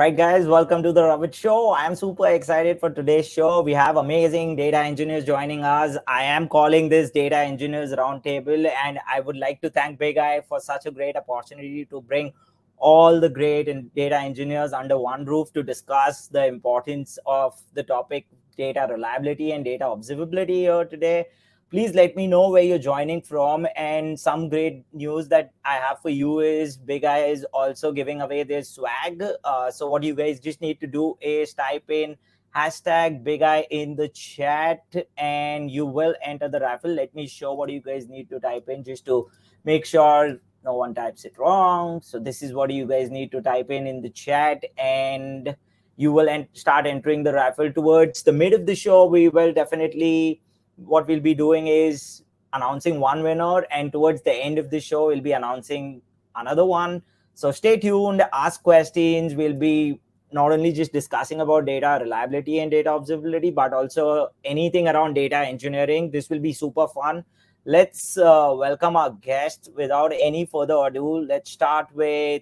right, guys, welcome to the Ravit Show. I'm super excited for today's show. We have amazing data engineers joining us. I am calling this Data Engineers Roundtable, and I would like to thank Bigeye for such a great opportunity to bring all the great data engineers under one roof to discuss the importance of the topic data reliability and data observability here today. Please let me know where you're joining from. And some great news that I have for you is Bigeye is also giving away their swag. So what you guys just need to do is type in hashtag Bigeye in the chat and you will enter the raffle. Let me show what you guys need to type in just to make sure no one types it wrong. So this is what you guys need to type in the chat, and you will start entering the raffle. Towards the mid of the show, we will definitely, what we'll be doing is announcing one winner, and towards the end of the show, we'll be announcing another one. So stay tuned, ask questions. We'll be not only just discussing about data reliability and data observability, but also anything around data engineering. This will be super fun. Let's welcome our guest. Without any further ado, let's start with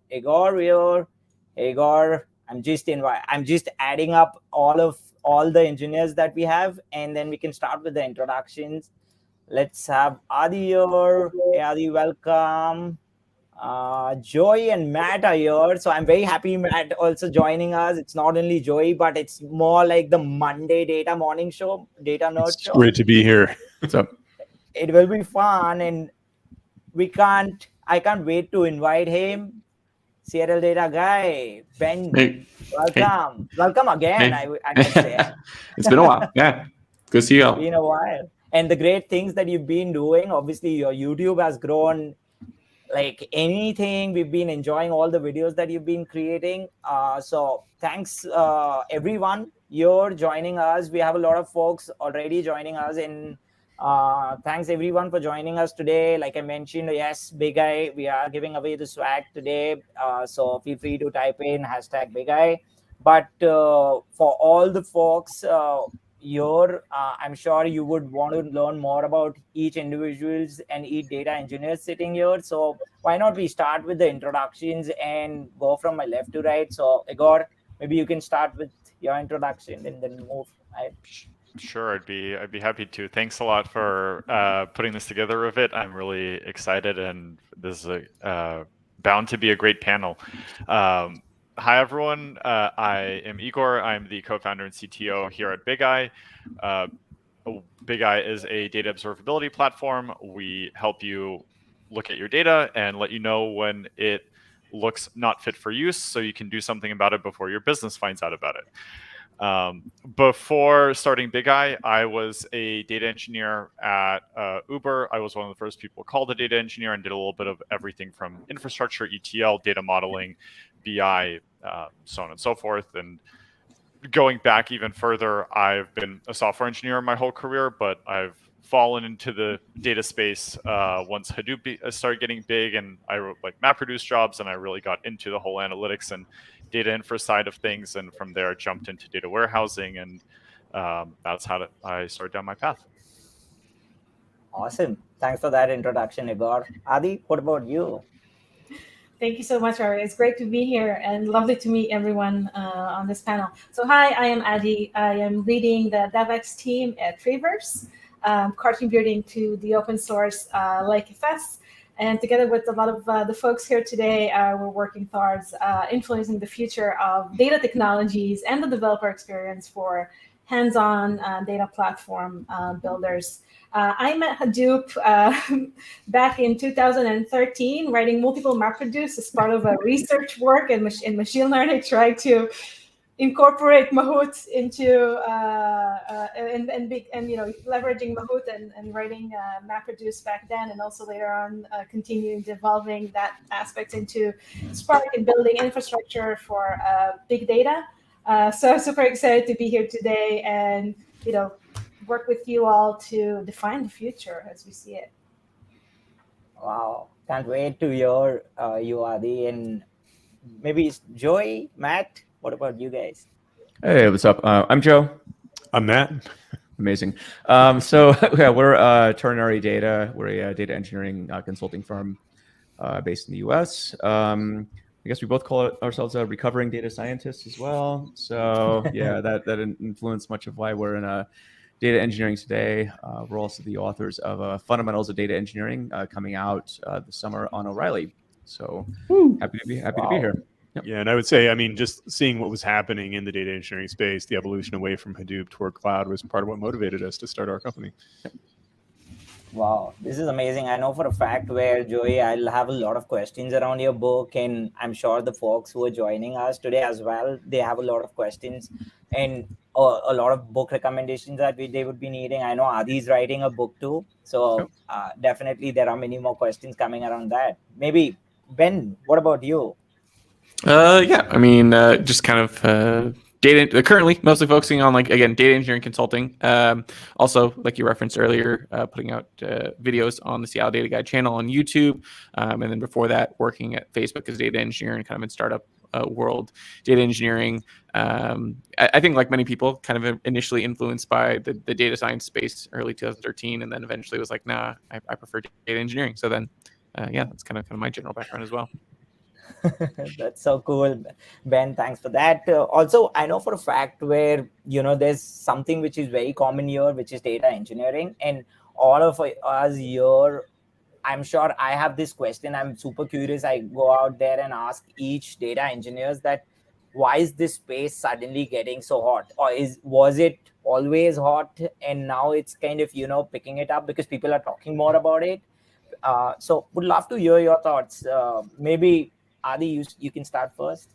Egor here. Egor, I'm just adding up all the engineers that we have, and then we can start with the introductions. Let's have Adi here. Hey, Adi, welcome. Joey and Matt are here, so I'm very happy Matt also joining us. It's not only Joey, but it's more like the Monday data morning show, data nerd show. Great to be here. What's up? It will be fun, and I can't wait to invite him. Seattle data guy, Ben, Hey. welcome. Hey. Welcome again, hey. I must say. It's been a while. Yeah, good to see you all. Been a while. And the great things that you've been doing, obviously your YouTube has grown like anything. We've been enjoying all the videos that you've been creating. So thanks everyone. You're joining us. We have a lot of folks already joining us, and thanks everyone for joining us today. Like I mentioned, yes, Bigeye, we are giving away the swag today. So feel free to type in hashtag Bigeye. But for all the folks here, I'm sure you would want to learn more about each individuals and each data engineers sitting here. So why not we start with the introductions and go from my left to right. So Egor, maybe you can start with your introduction and then move. Sure, I'd be happy to. Thanks a lot for putting this together, Ravit. I'm really excited, and this is bound to be a great panel. Hi, everyone. I am Egor. I'm the co-founder and CTO here at Bigeye. Bigeye is a data observability platform. We help you look at your data and let you know when it looks not fit for use, so you can do something about it before your business finds out about it. Before starting Bigeye, I was a data engineer at Uber. I was one of the first people called a data engineer and did a little bit of everything from infrastructure, ETL, data modeling, BI, so on and so forth. And going back even further, I've been a software engineer my whole career, but I've fallen into the data space once Hadoop started getting big, and I wrote like MapReduce jobs, and I really got into the whole analytics and data infra side of things, and from there I jumped into data warehousing, and that's how I started down my path. Awesome. Thanks for that introduction, Egor. Adi, what about you? Thank you so much, Ari. It's great to be here and lovely to meet everyone on this panel. So hi, I am Adi. I am leading the DevEx team at Treeverse, contributing to the open source Lake FS. And together with a lot of the folks here today, we're working towards influencing the future of data technologies and the developer experience for hands-on data platform builders. I met Hadoop back in 2013, writing multiple MapReduce as part of a research work in machine learning, trying to incorporate Mahout into and leveraging Mahout and writing MapReduce back then, and also later on continuing developing that aspect into Spark and building infrastructure for big data. So super excited to be here today and work with you all to define the future as we see it. Wow, can't wait to hear you, Adi, and maybe it's Joey, Matt. What about you guys? Hey, what's up? I'm Joe. I'm Matt. Amazing. So yeah, we're Ternary Data. We're a data engineering consulting firm based in the US. I guess we both call ourselves recovering data scientists as well. So yeah, that influenced much of why we're in data engineering today. We're also the authors of Fundamentals of Data Engineering coming out this summer on O'Reilly. So happy to be here. Yep. Yeah, and I would say, I mean, just seeing what was happening in the data engineering space, the evolution away from Hadoop toward cloud was part of what motivated us to start our company. Yep. Wow, this is amazing. I know for a fact where, Joey, I'll have a lot of questions around your book, and I'm sure the folks who are joining us today as well, they have a lot of questions and a lot of book recommendations that they would be needing. I know Adi's writing a book too, so definitely there are many more questions coming around that. Maybe, Ben, what about you? Yeah, I mean, just kind of data, currently mostly focusing on, like, again, data engineering consulting. Also, like you referenced earlier, putting out videos on the Seattle Data Guide channel on YouTube. And then before that, working at Facebook as data engineer and kind of in startup world data engineering. I think, like many people, kind of initially influenced by the data science space early 2013, and then eventually was like, nah, I prefer data engineering. So then, yeah, that's kind of my general background as well. That's so cool, Ben. Thanks for that. Also, I know for a fact where, there's something which is very common here, which is data engineering. And all of us here, I'm sure I have this question. I'm super curious. I go out there and ask each data engineers that, why is this space suddenly getting so hot? Or was it always hot and now it's kind of, picking it up because people are talking more about it? So would love to hear your thoughts. Maybe Adi, you can start first.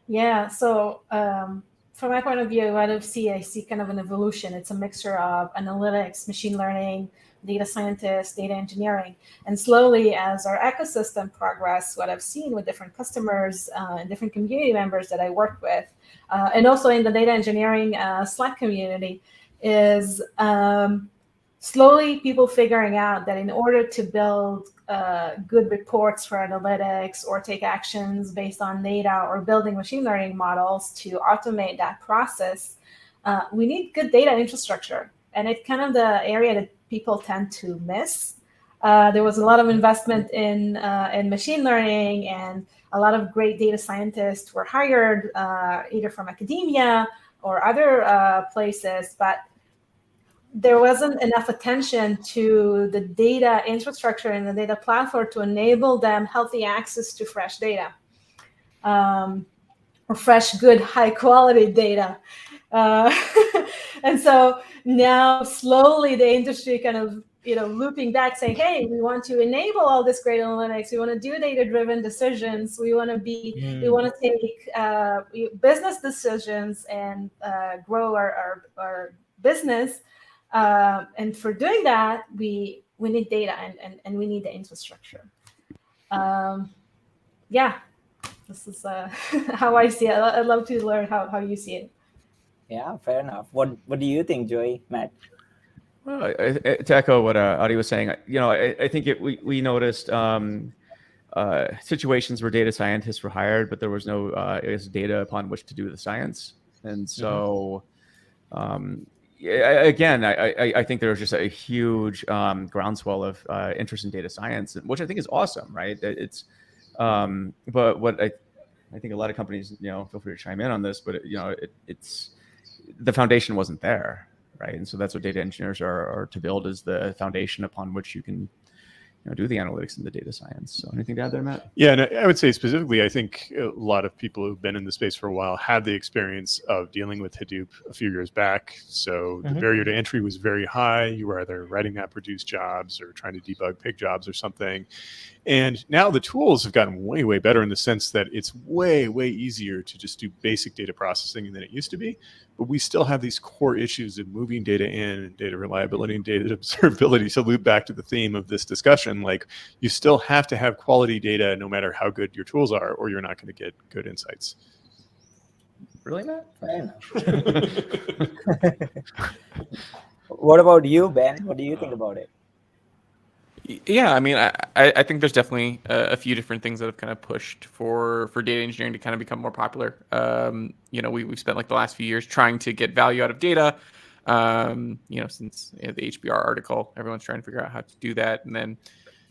Yeah, so from my point of view, I see kind of an evolution. It's a mixture of analytics, machine learning, data scientists, data engineering. And slowly, as our ecosystem progresses, what I've seen with different customers and different community members that I work with, and also in the data engineering Slack community, is slowly people figuring out that in order to build good reports for analytics or take actions based on data or building machine learning models to automate that process, we need good data infrastructure. And it's kind of the area that people tend to miss. There was a lot of investment in machine learning, and a lot of great data scientists were hired either from academia or other places, but there wasn't enough attention to the data infrastructure and the data platform to enable them healthy access to fresh data, or fresh, good, high quality data. And so now slowly the industry kind of, looping back saying, hey, we want to enable all this great analytics. We want to do data-driven decisions. We want to we want to take business decisions and grow our business. And for doing that, we need data and we need the infrastructure. Yeah, this is how I see it. I'd love to learn how you see it. Yeah, fair enough. What do you think, Joey, Matt? Well, to echo what Adi was saying, I think we noticed situations where data scientists were hired, but there was no data upon which to do the science. And so, again, I think there was just a huge groundswell of interest in data science, which I think is awesome, right? It's, but what I think a lot of companies, feel free to chime in on this, but it's the foundation wasn't there. Right. And so that's what data engineers are to build, is the foundation upon which you can do the analytics and the data science. So anything to add there, Matt? Yeah, and I would say specifically, I think a lot of people who've been in the space for a while had the experience of dealing with Hadoop a few years back. So the barrier to entry was very high. You were either writing MapReduce jobs or trying to debug pig jobs or something. And now the tools have gotten way, way better in the sense that it's way, way easier to just do basic data processing than it used to be. But we still have these core issues of moving data in, and data reliability and data observability. So loop back to the theme of this discussion, like, you still have to have quality data no matter how good your tools are, or you're not going to get good insights. Really, Matt? Fair enough. What about you, Ben? What do you think about it? Yeah, I mean, I think there's definitely a few different things that have kind of pushed for data engineering to kind of become more popular. We've spent like the last few years trying to get value out of data. Since the HBR article, everyone's trying to figure out how to do that. And then,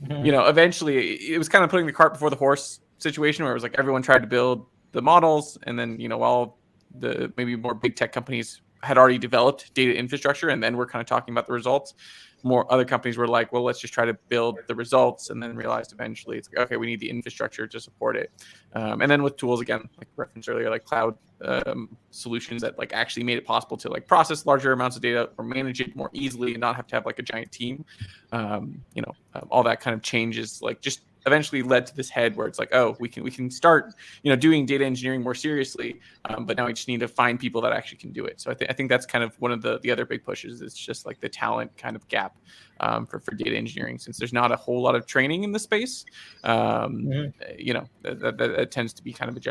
eventually it was kind of putting the cart before the horse. situation where it was like everyone tried to build the models, and then all the maybe more big tech companies had already developed data infrastructure, and then we're kind of talking about the results. More other companies were like, well, let's just try to build the results, and then realized eventually it's like, okay, we need the infrastructure to support it. And then with tools, again, like referenced earlier, like cloud solutions that like actually made it possible to like process larger amounts of data or manage it more easily and not have to have like a giant team. All that kind of changes like just eventually led to this head where it's like, oh, we can start doing data engineering more seriously, but now we just need to find people that actually can do it. So I think that's kind of one of the other big pushes. It's just like the talent kind of gap for data engineering, since there's not a whole lot of training in the space. That tends to be kind of a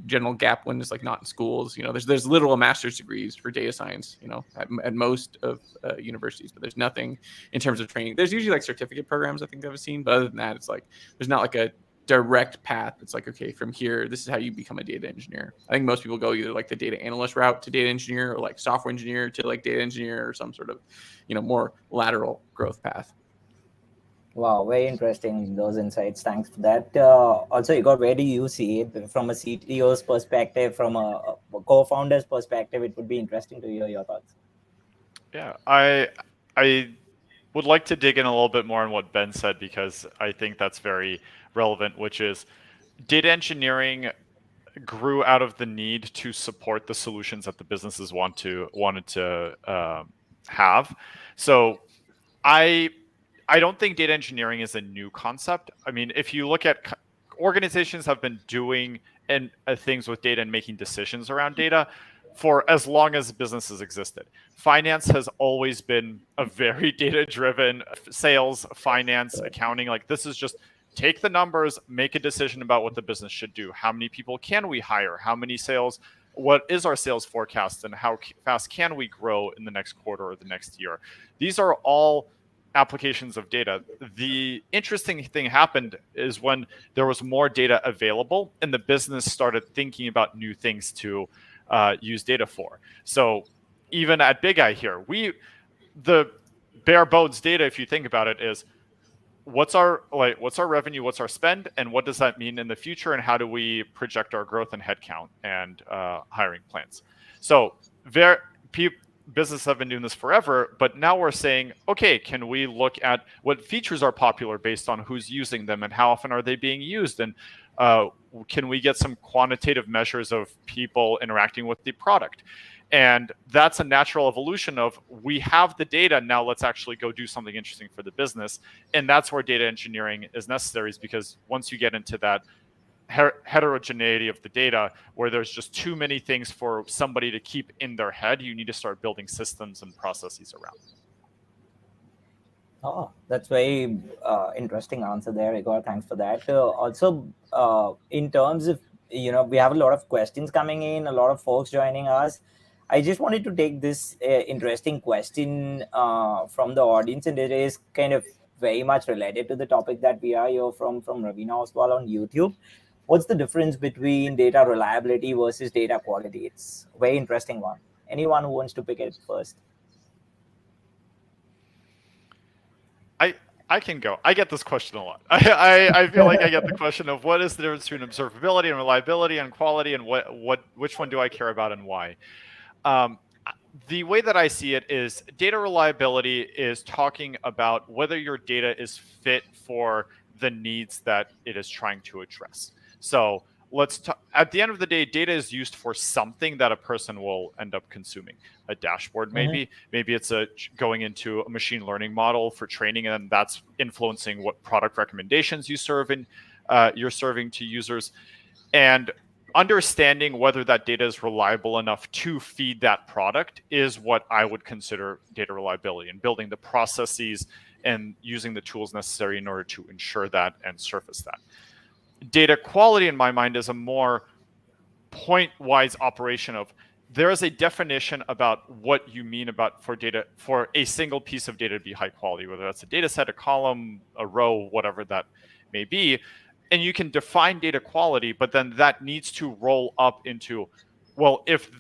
general gap when it's like not in schools. There's literal master's degrees for data science at most of universities, but there's nothing in terms of training. There's usually like certificate programs I think I've seen, but other than that, it's like there's not like a direct path. It's like, okay, from here, this is how you become a data engineer. I think most people go either like the data analyst route to data engineer, or like software engineer to like data engineer, or some sort of more lateral growth path. Wow, very interesting, those insights. Thanks for that. Also, Igor, where do you see it from a CTO's perspective, from a co-founder's perspective? It would be interesting to hear your thoughts. Yeah, I would like to dig in a little bit more on what Ben said, because I think that's very relevant, which is data engineering grew out of the need to support the solutions that the businesses wanted to have. So I don't think data engineering is a new concept. I mean, if you look at organizations have been doing things with data and making decisions around data for as long as businesses existed. Finance has always been a very data-driven sales, finance, accounting. Like, this is just take the numbers, make a decision about what the business should do. How many people can we hire? How many sales? What is our sales forecast, and how fast can we grow in the next quarter or the next year? These are all applications of data. The interesting thing happened is when there was more data available and the business started thinking about new things to use data for. So even at Bigeye here, the bare bones data, if you think about it, is what's our revenue, what's our spend, and what does that mean in the future, and how do we project our growth and headcount and hiring plans. So businesses have been doing this forever, but now we're saying, okay, can we look at what features are popular based on who's using them and how often are they being used, and can we get some quantitative measures of people interacting with the product? And that's a natural evolution of, we have the data, now let's actually go do something interesting for the business. And that's where data engineering is necessary, is because once you get into that heterogeneity of the data, where there's just too many things for somebody to keep in their head, you need to start building systems and processes around it. Oh, that's very interesting answer there, Igor. Thanks for that. Also, in terms of, we have a lot of questions coming in, a lot of folks joining us. I just wanted to take this interesting question from the audience, and it is kind of very much related to the topic that we are here from Ravina Oswal on YouTube. What's the difference between data reliability versus data quality? It's a very interesting one. Anyone who wants to pick it first? I can go. I get this question a lot. I feel like I get the question of what is the difference between observability and reliability and quality, and which one do I care about and why? The way that I see it is data reliability is talking about whether your data is fit for the needs that it is trying to address. So at the end of the day, data is used for something that a person will end up consuming. A dashboard, maybe it's going into a machine learning model for training, and that's influencing what product recommendations you're serving to users. And understanding whether that data is reliable enough to feed that product is what I would consider data reliability, and building the processes and using the tools necessary in order to ensure that and surface that. Data quality, in my mind, is a more point-wise operation of, there is a definition about what you mean about for a single piece of data to be high quality, whether that's a data set, a column, a row, whatever that may be. And you can define data quality, but then that needs to roll up into, well, if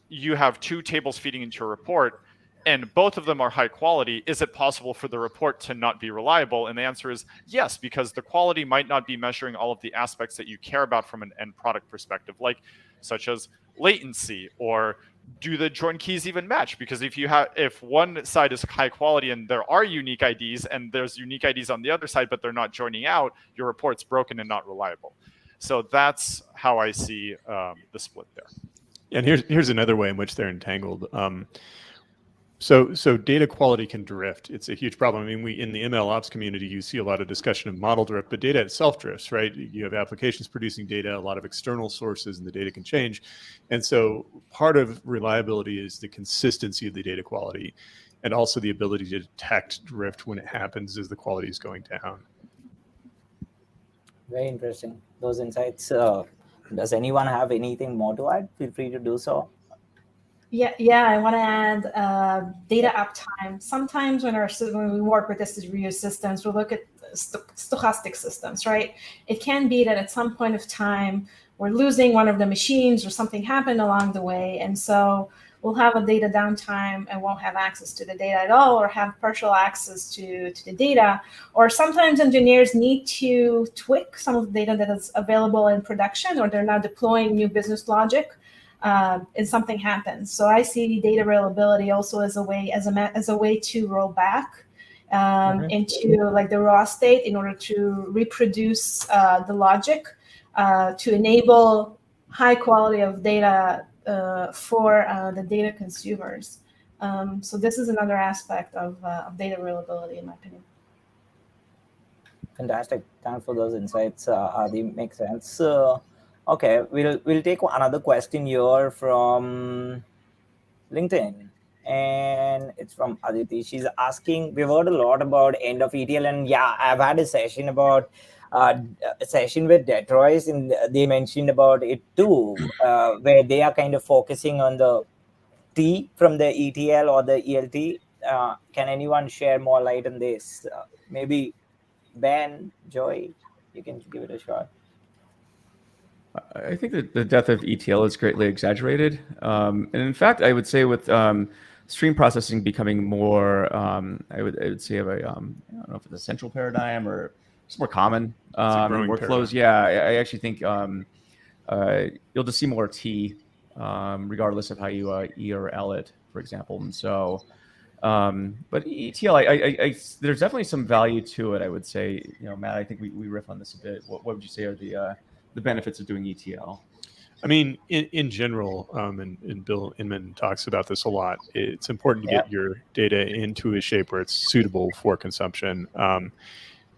you have two tables feeding into a report and both of them are high quality, is it possible for the report to not be reliable? And the answer is yes, because the quality might not be measuring all of the aspects that you care about from an end product perspective, like such as latency, or do the join keys even match? Because if one side is high quality and there are unique IDs and there's unique IDs on the other side, but they're not joining out, your report's broken and not reliable. So that's how I see the split there. And here's another way in which they're entangled. So data quality can drift. It's a huge problem. I mean, in the ML ops community, you see a lot of discussion of model drift, but data itself drifts, right? You have applications producing data, a lot of external sources, and the data can change. And so part of reliability is the consistency of the data quality, and also the ability to detect drift when it happens as the quality is going down. Very interesting, those insights. Does anyone have anything more to add? Feel free to do so. Yeah, I want to add data uptime. Sometimes when we work with distributed systems, we look at stochastic systems, right? It can be that at some point of time, we're losing one of the machines or something happened along the way. And so we'll have a data downtime and won't have access to the data at all, or have partial access to the data. Or sometimes engineers need to tweak some of the data that is available in production, or they're not deploying new business logic. And something happens. So I see data reliability also as a way to roll back into like the raw state in order to reproduce the logic to enable high quality of data for the data consumers. So this is another aspect of data reliability, in my opinion. Fantastic. Thanks for those insights, Adi. Makes sense. Okay, we'll take another question here from LinkedIn, and it's from Aditi. She's asking, we've heard a lot about end of ETL, and yeah, I've had a session with Detroit, and they mentioned about it too, where they are kind of focusing on the T from the ETL or the ELT. Can anyone share more light on this? Maybe Ben, Joy, you can give it a shot. I think that the death of ETL is greatly exaggerated. And in fact, I would say with stream processing becoming more, I would say, of a, I don't know if it's a central paradigm or it's more common in workflows. Paradigm. Yeah, I actually think you'll just see more T, regardless of how you E or L it, for example. And so, but ETL, there's definitely some value to it, I would say. Matt, I think we riff on this a bit. What would you say are the benefits of doing ETL? I mean, in general, and Bill Inman talks about this a lot, it's important to get your data into a shape where it's suitable for consumption.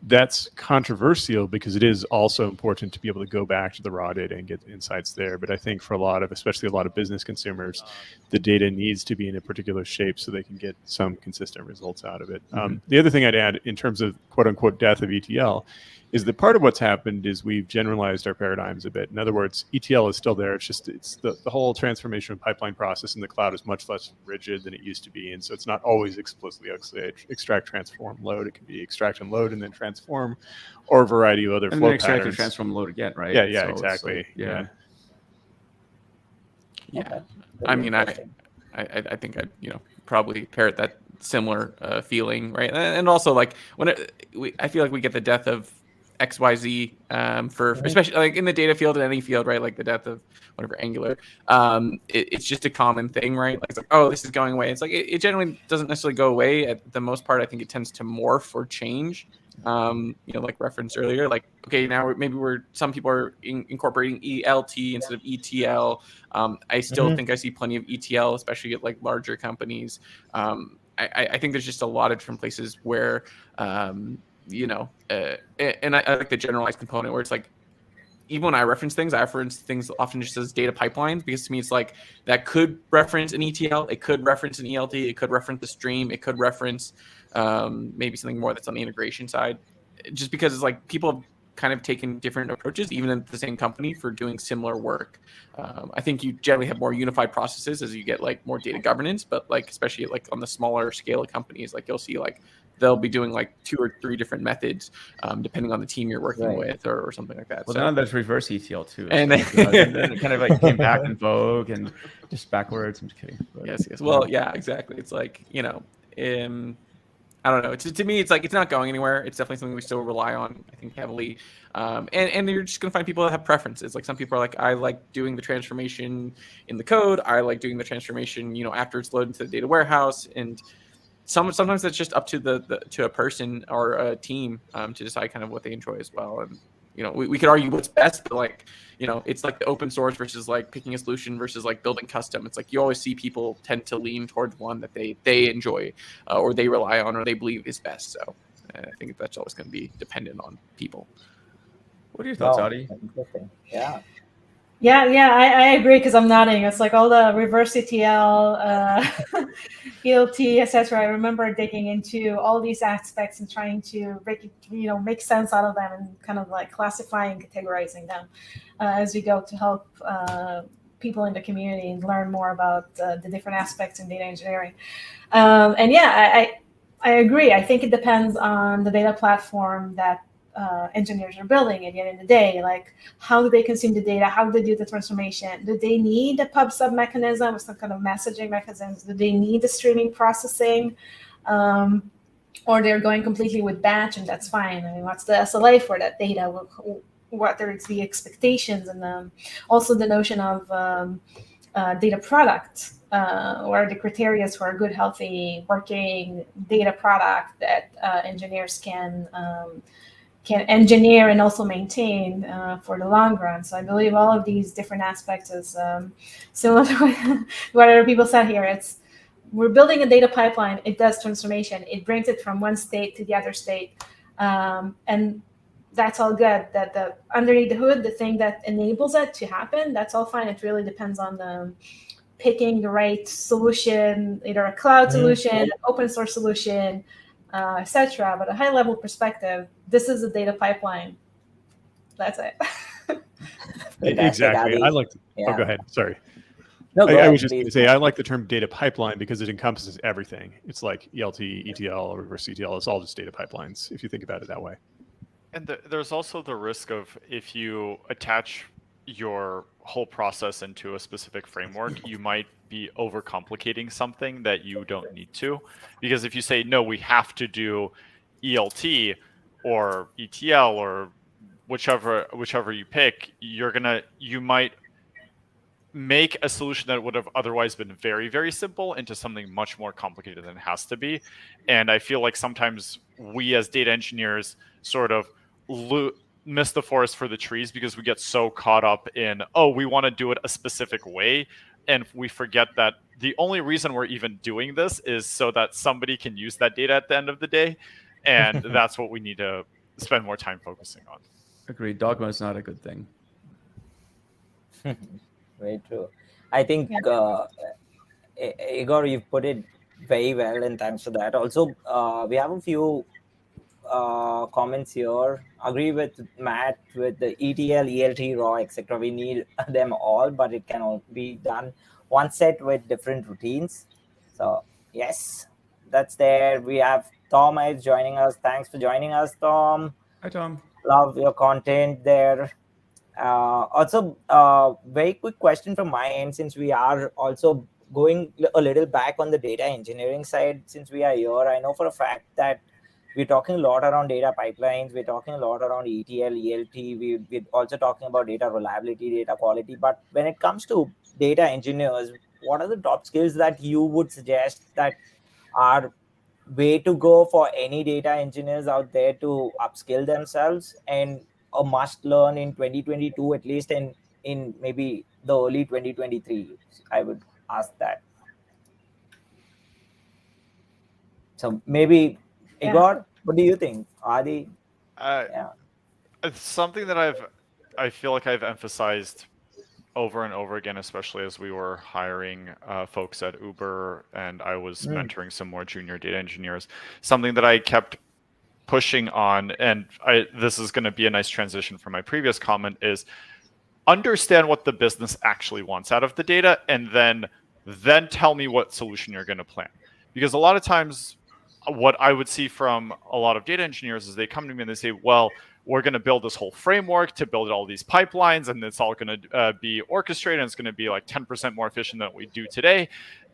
That's controversial because it is also important to be able to go back to the raw data and get insights there. But I think for especially a lot of business consumers, the data needs to be in a particular shape so they can get some consistent results out of it. The other thing I'd add in terms of quote unquote death of ETL is that part of what's happened is we've generalized our paradigms a bit. In other words, ETL is still there. It's the whole transformation of pipeline process in the cloud is much less rigid than it used to be. And so it's not always explicitly extract, transform, load. It can be extract and load and then transform, or a variety of other flow patterns. Extract and transform, load again, right? Yeah, so exactly. Yeah. Okay. I mean, I think I'd probably parrot that similar feeling, right? And also like I feel like we get the death of XYZ for especially like in the data field, in any field, right? Like the death of whatever Angular. It's just a common thing, right? Like it's like, oh, this is going away. It's like it generally doesn't necessarily go away. At the most part, I think it tends to morph or change. Like referenced earlier, like okay, now some people are incorporating ELT instead of ETL. I still think I see plenty of ETL, especially at like larger companies. I think there's just a lot of different places where and I like the generalized component where it's like, even when I reference things often just as data pipelines, because to me it's like that could reference an ETL, it could reference an ELT, it could reference the stream, it could reference maybe something more that's on the integration side. Just because it's like people have kind of taken different approaches, even in the same company, for doing similar work. I think you generally have more unified processes as you get like more data governance, but like especially like on the smaller scale of companies, like you'll see like they'll be doing like 2 or 3 different methods, depending on the team you're working with or something like that. Well, so now there's reverse ETL too. And so, then- then it kind of like came back in vogue and just backwards. I'm just kidding. But, yes. Well, yeah, exactly. It's like, I don't know. To me, it's like it's not going anywhere. It's definitely something we still rely on, I think, heavily. And you're just gonna find people that have preferences. Like some people are like, I like doing the transformation in the code. I like doing the transformation, after it's loaded into the data warehouse. And sometimes it's just up to to a person or a team to decide kind of what they enjoy as well. And we could argue what's best, but like it's like the open source versus like picking a solution versus like building custom. It's like you always see people tend to lean towards one that they enjoy or they rely on or they believe is best. So I think that's always going to be dependent on people. What are your thoughts, Wow, Adi? interesting. Yeah. Yeah, I agree because I'm nodding. It's like all the reverse ETL, ELT, etc. I remember digging into all these aspects and trying to make sense out of them and kind of like classifying, categorizing them as we go to help people in the community learn more about the different aspects in data engineering. And yeah, I agree. I think it depends on the data platform that engineers are building at the end of the day. Like, how do they consume the data? How do they do the transformation? Do they need a pub sub mechanism or some kind of messaging mechanisms? Do they need the streaming processing? Or they're going completely with batch, and that's fine. I mean, what's the SLA for that data? What are the expectations? And also the notion of data product. What are the criteria for a good, healthy, working data product that engineers can engineer and also maintain for the long run. So I believe all of these different aspects is similar to what other people said here. We're building a data pipeline. It does transformation. It brings it from one state to the other state. And that's all good. That the underneath the hood, the thing that enables it to happen, that's all fine. It really depends on the picking the right solution, either a cloud solution, an open source solution, etc. But a high level perspective, this is a data pipeline. That's it. Exactly. Adi. I like. Yeah. Oh, go ahead. Sorry. No, go I ahead, was just going to please. say I like the term data pipeline because it encompasses everything. It's like ELT, ETL, reverse ETL. It's all just data pipelines if you think about it that way. And there's also the risk of if you attach your whole process into a specific framework, you might be overcomplicating something that you don't need to. Because if you say, no, we have to do ELT or ETL or whichever you pick, you might make a solution that would have otherwise been very, very simple into something much more complicated than it has to be. And I feel like sometimes we as data engineers sort of miss the forest for the trees because we get so caught up in, we want to do it a specific way. And we forget that the only reason we're even doing this is so that somebody can use that data at the end of the day. And that's what we need to spend more time focusing on. Agreed. Dogma is not a good thing. Very true. I think, Egor, you've put it very well, and thanks for that. Also, we have a few comments here. Agree with Matt with the ETL, ELT, raw, etc. We need them all, but it can all be done one set with different routines. So yes, that's there. We have Tom is joining us. Thanks for joining us, Tom. Hi, Tom. Love your content there. Also, very quick question from my end, since we are also going a little back on the data engineering side, since we are here, I know for a fact that we're talking a lot around data pipelines, we're talking a lot around ETL, ELT, we're also talking about data reliability, data quality. But when it comes to data engineers, what are the top skills that you would suggest that are way to go for any data engineers out there to upskill themselves and a must learn in 2022, at least in maybe the early 2023? I would ask that. So maybe, Egor, what do you think? Adi? It's something that I feel like I've emphasized over and over again, especially as we were hiring folks at Uber and I was mentoring some more junior data engineers. Something that I kept pushing on, and this is going to be a nice transition from my previous comment, is understand what the business actually wants out of the data, and then tell me what solution you're going to plan. Because a lot of times what I would see from a lot of data engineers is they come to me and they say, well, we're going to build this whole framework to build all these pipelines, and it's all going to be orchestrated, and it's going to be like 10% more efficient than we do today.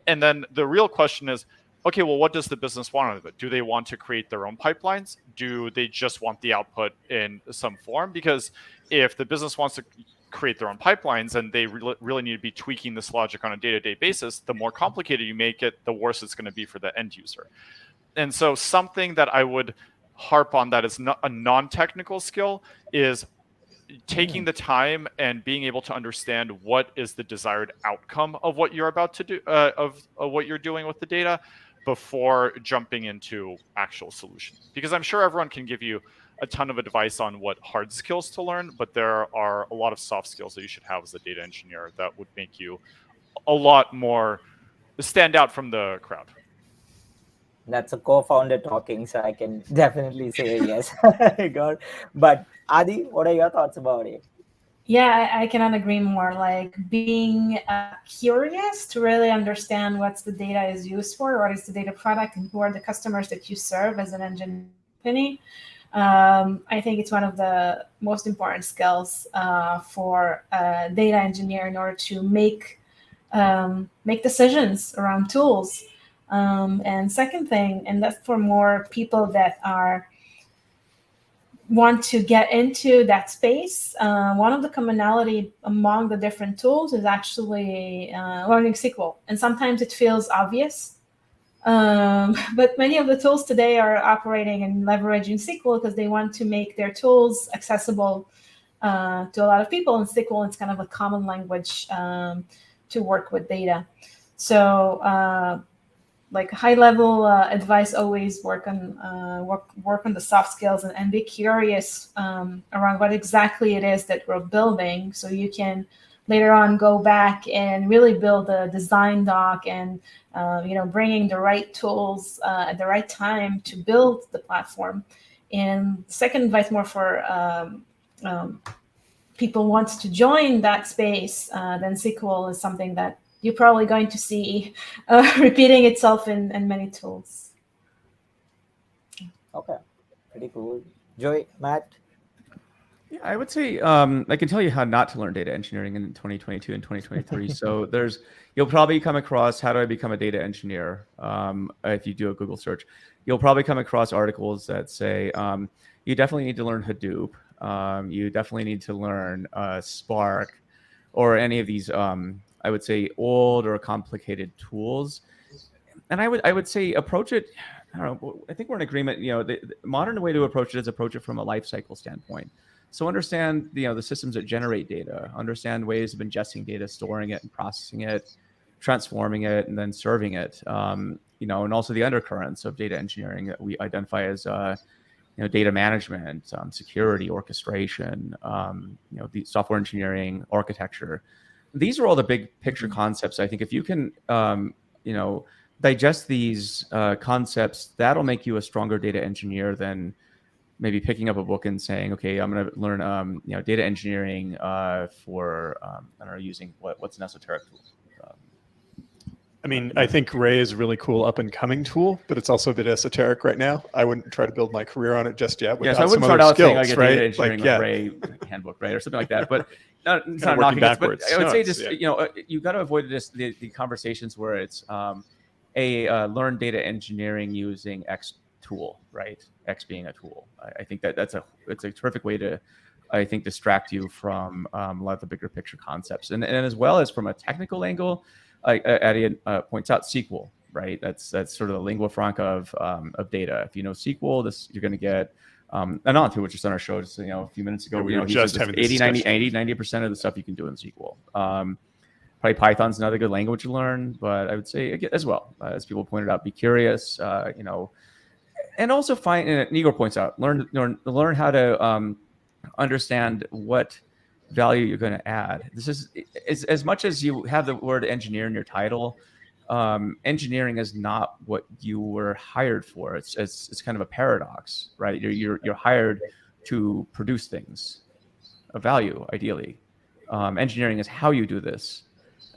And then the real question is, okay, well, what does the business want out of it? Do they want to create their own pipelines? Do they just want the output in some form? Because if the business wants to create their own pipelines and they really need to be tweaking this logic on a day-to-day basis, the more complicated you make it, the worse it's going to be for the end user. And so something that I would harp on that is not a non-technical skill is taking the time and being able to understand what is the desired outcome of what you're about to do, of what you're doing with the data, before jumping into actual solutions. Because I'm sure everyone can give you a ton of advice on what hard skills to learn, but there are a lot of soft skills that you should have as a data engineer that would make you a lot more stand out from the crowd. That's a co-founder talking, so I can definitely say yes. God. But Adi, what are your thoughts about it? Yeah, I cannot agree more. Like being curious to really understand what's the data is used for, what is the data product, and who are the customers that you serve as an engineering company. I think it's one of the most important skills for a data engineer in order to make decisions around tools. And second thing, and that's for more people that want to get into that space, one of the commonality among the different tools is actually learning SQL. And sometimes it feels obvious, but many of the tools today are operating and leveraging SQL because they want to make their tools accessible to a lot of people. And SQL is kind of a common language to work with data. So like high level advice, always work on the soft skills and be curious around what exactly it is that we're building, so you can later on go back and really build a design doc and bringing the right tools at the right time to build the platform. And second advice, more for people who wants to join that space, then SQL is something that you're probably going to see repeating itself in many tools. Okay, pretty cool. Joy, Matt? Yeah, I would say I can tell you how not to learn data engineering in 2022 and 2023. So you'll probably come across how do I become a data engineer? If you do a Google search, you'll probably come across articles that say you definitely need to learn Hadoop. You definitely need to learn Spark, or any of these I would say old or complicated tools. And I would say approach it. I don't know. I think we're in agreement. The modern way to approach it is approach it from a life cycle standpoint. So understand the systems that generate data, understand ways of ingesting data, storing it and processing it, transforming it, and then serving it. And also the undercurrents of data engineering that we identify as data management, security, orchestration, the software engineering, architecture. These are all the big picture concepts. I think if you can, digest these concepts, that'll make you a stronger data engineer than maybe picking up a book and saying, okay, I'm going to learn, data engineering for, using what's an esoteric tool. I mean, I think Ray is a really cool up and coming tool, but it's also a bit esoteric right now. I wouldn't try to build my career on it just yet. Yeah, so I wouldn't start out saying like a data engineering Ray handbook, right, or something like that. But it's not knocking it. But I would say just you got to avoid the conversations where it's learn data engineering using X tool, right? X being a tool. I think it's a terrific way to, I think, distract you from a lot of the bigger picture concepts, and as well as from a technical angle. Adi points out SQL, right? That's sort of the lingua franca of data. If you know SQL, you're going to get Anantu, which is on our show just a few minutes ago. We were just having 90% of the stuff you can do in SQL. Probably Python's another good language to learn, but I would say as well, as people pointed out, be curious, and also find. And Egor points out, learn how to understand what value you're going to add. This is as much as you have the word engineer in your title. engineering is not what you were hired for. It's kind of a paradox, right? You're hired to produce things of value, ideally. Engineering is how you do this,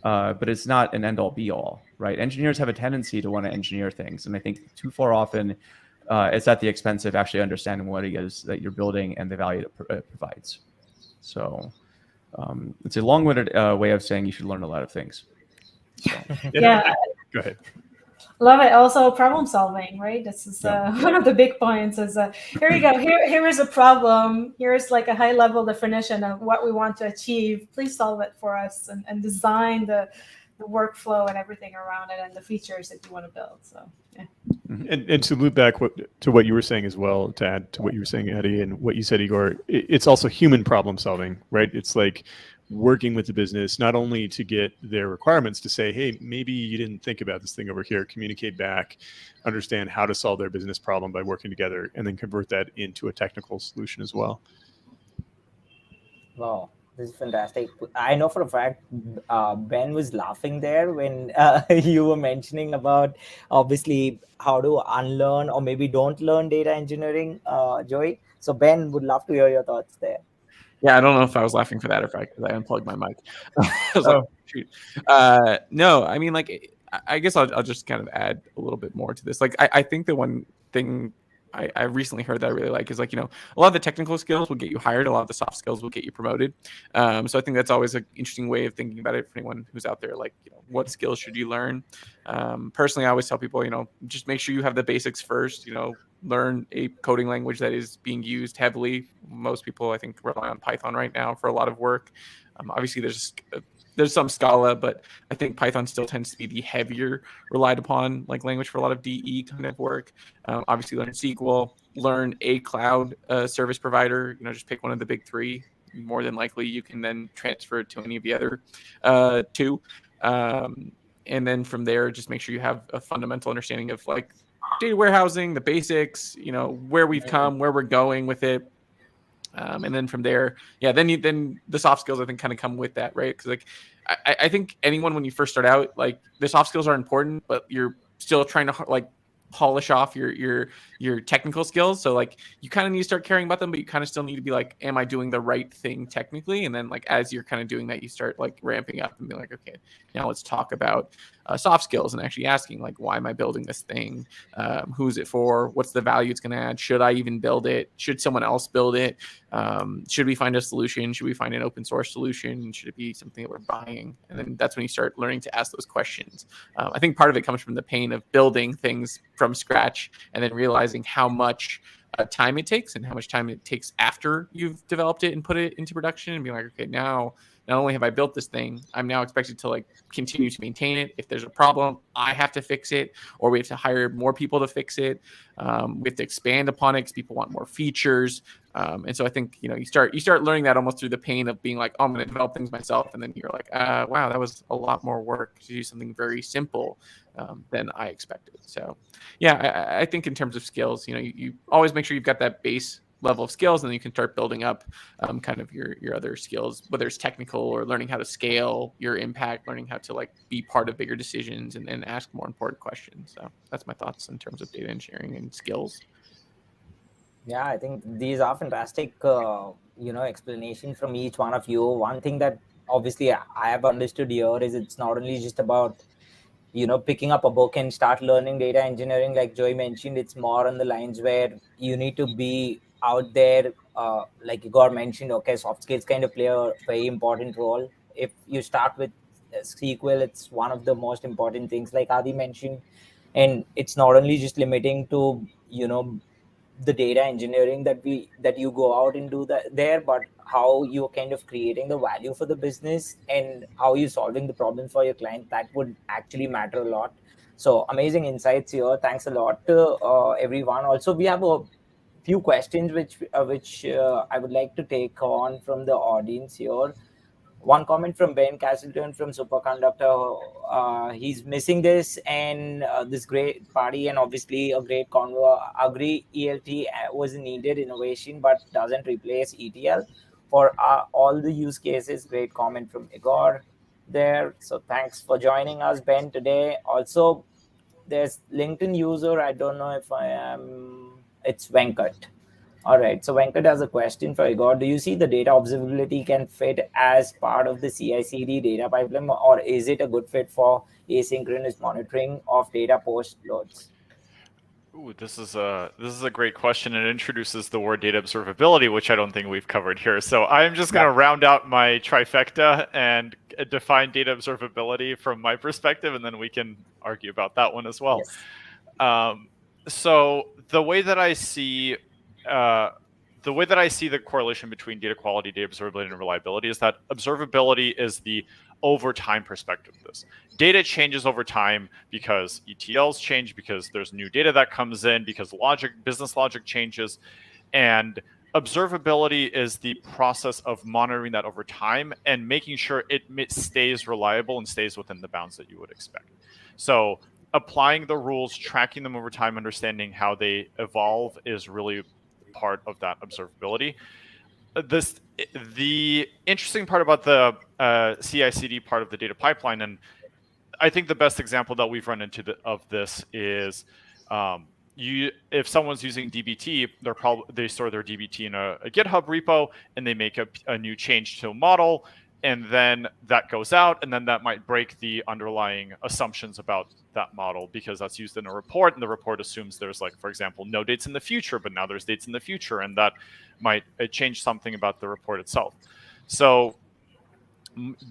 but it's not an end-all be-all, right? Engineers have a tendency to want to engineer things, and I think too far often it's at the expense of actually understanding what it is that you're building and the value it provides. So it's a long-winded way of saying you should learn a lot of things. So. Yeah. Go ahead. Love it. Also, problem solving, right? This is one of the big points. Is here you go. Here is a problem. Here's like a high level definition of what we want to achieve. Please solve it for us and design the workflow and everything around it and the features that you want to build. So yeah. And to loop back to what you were saying as well, to add to what you were saying, Eddie, and what you said, Egor, it's also human problem solving, right? It's like working with the business, not only to get their requirements to say, hey, maybe you didn't think about this thing over here, communicate back, understand how to solve their business problem by working together, and then convert that into a technical solution as well. Wow, this is fantastic. I know for a fact Ben was laughing there when you were mentioning about obviously how to unlearn or maybe don't learn data engineering, Joey. So Ben, would love to hear your thoughts there. Yeah, I don't know if I was laughing for that or because I unplugged my mic. I was like, shoot. No, I mean, like, I guess I'll just kind of add a little bit more to this. Like, I think the one thing I recently heard that I really like is like, a lot of the technical skills will get you hired. A lot of the soft skills will get you promoted. So I think that's always an interesting way of thinking about it for anyone who's out there. Like, what skills should you learn? Personally, I always tell people, just make sure you have the basics first, learn a coding language that is being used heavily. Most people, I think, rely on Python right now for a lot of work. Obviously, there's some Scala, but I think Python still tends to be the heavier relied upon like language for a lot of DE kind of work. Obviously, learn SQL, learn a cloud service provider. Just pick one of the big three. More than likely, you can then transfer it to any of the other two. And then from there, just make sure you have a fundamental understanding of like data warehousing, the basics, where we've come, where we're going with it. And then from there, then the soft skills I think kind of come with that, right? Because like I think anyone when you first start out, like the soft skills are important, but you're still trying to like polish off your technical skills. So like you kind of need to start caring about them, but you kind of still need to be like, am I doing the right thing technically? And then like as you're kind of doing that, you start like ramping up and be like, okay, now let's talk about soft skills and actually asking like, why am I building this thing? Who's it for? What's the value it's going to add? Should I even build it? Should someone else build it? Should we find a solution? Should we find an open source solution? Should it be something that we're buying? And then that's when you start learning to ask those questions. I think part of it comes from the pain of building things from scratch and then realizing how much time it takes and how much time it takes after you've developed it and put it into production and be like, okay, now not only have I built this thing, I'm now expected to like continue to maintain it. If there's a problem, I have to fix it, or we have to hire more people to fix it. We have to expand upon it because people want more features. And so I think, you start learning that almost through the pain of being like, oh, I'm going to develop things myself. And then you're like, wow, that was a lot more work to do something very simple than I expected. So yeah, I think in terms of skills, you always make sure you've got that base level of skills, and then you can start building up kind of your other skills, whether it's technical or learning how to scale your impact, learning how to like be part of bigger decisions and ask more important questions. So that's my thoughts in terms of data engineering and skills. Yeah, I think these are fantastic, explanation from each one of you. One thing that obviously I have understood here is it's not only just about, picking up a book and start learning data engineering. Like Joey mentioned, it's more on the lines where you need to be out there. Like Igor mentioned, okay, soft skills kind of play a very important role. If you start with SQL, it's one of the most important things, like Adi mentioned. And it's not only just limiting to, the data engineering that you go out and do that there, but how you're kind of creating the value for the business and how you're solving the problem for your client. That would actually matter a lot. So amazing insights here. Thanks a lot to everyone. Also, we have a few questions which I would like to take on from the audience here. One comment from Ben Castleton from Superconductor. He's missing this and this great party, and obviously a great convo. Agree, ELT was a needed innovation, but doesn't replace ETL for all the use cases. Great comment from Igor. there. So thanks for joining us, Ben, today. Also, there's LinkedIn user. I don't know if I am. It's Venkat. All right. So Venkat has a question for Egor. Do you see the data observability can fit as part of the CI/CD data pipeline, or is it a good fit for asynchronous monitoring of data post loads? Ooh, this is a great question, and it introduces the word data observability, which I don't think we've covered here. So I'm just going to round out my trifecta and define data observability from my perspective, and then we can argue about that one as well. Yes. So the way that I see the correlation between data quality, data observability, and reliability is that observability is the over time perspective of this. Data changes over time because ETLs change, because there's new data that comes in, because business logic changes. And observability is the process of monitoring that over time and making sure it stays reliable and stays within the bounds that you would expect. So applying the rules, tracking them over time, understanding how they evolve is really part of that observability. The interesting part about the CI/CD part of the data pipeline, and I think the best example that we've run into of this is if someone's using DBT, they store their DBT in a GitHub repo, and they make a new change to a model, and then that goes out, and then that might break the underlying assumptions about that model because that's used in a report, and the report assumes there's, like, for example, no dates in the future, but now there's dates in the future, and that might change something about the report itself. So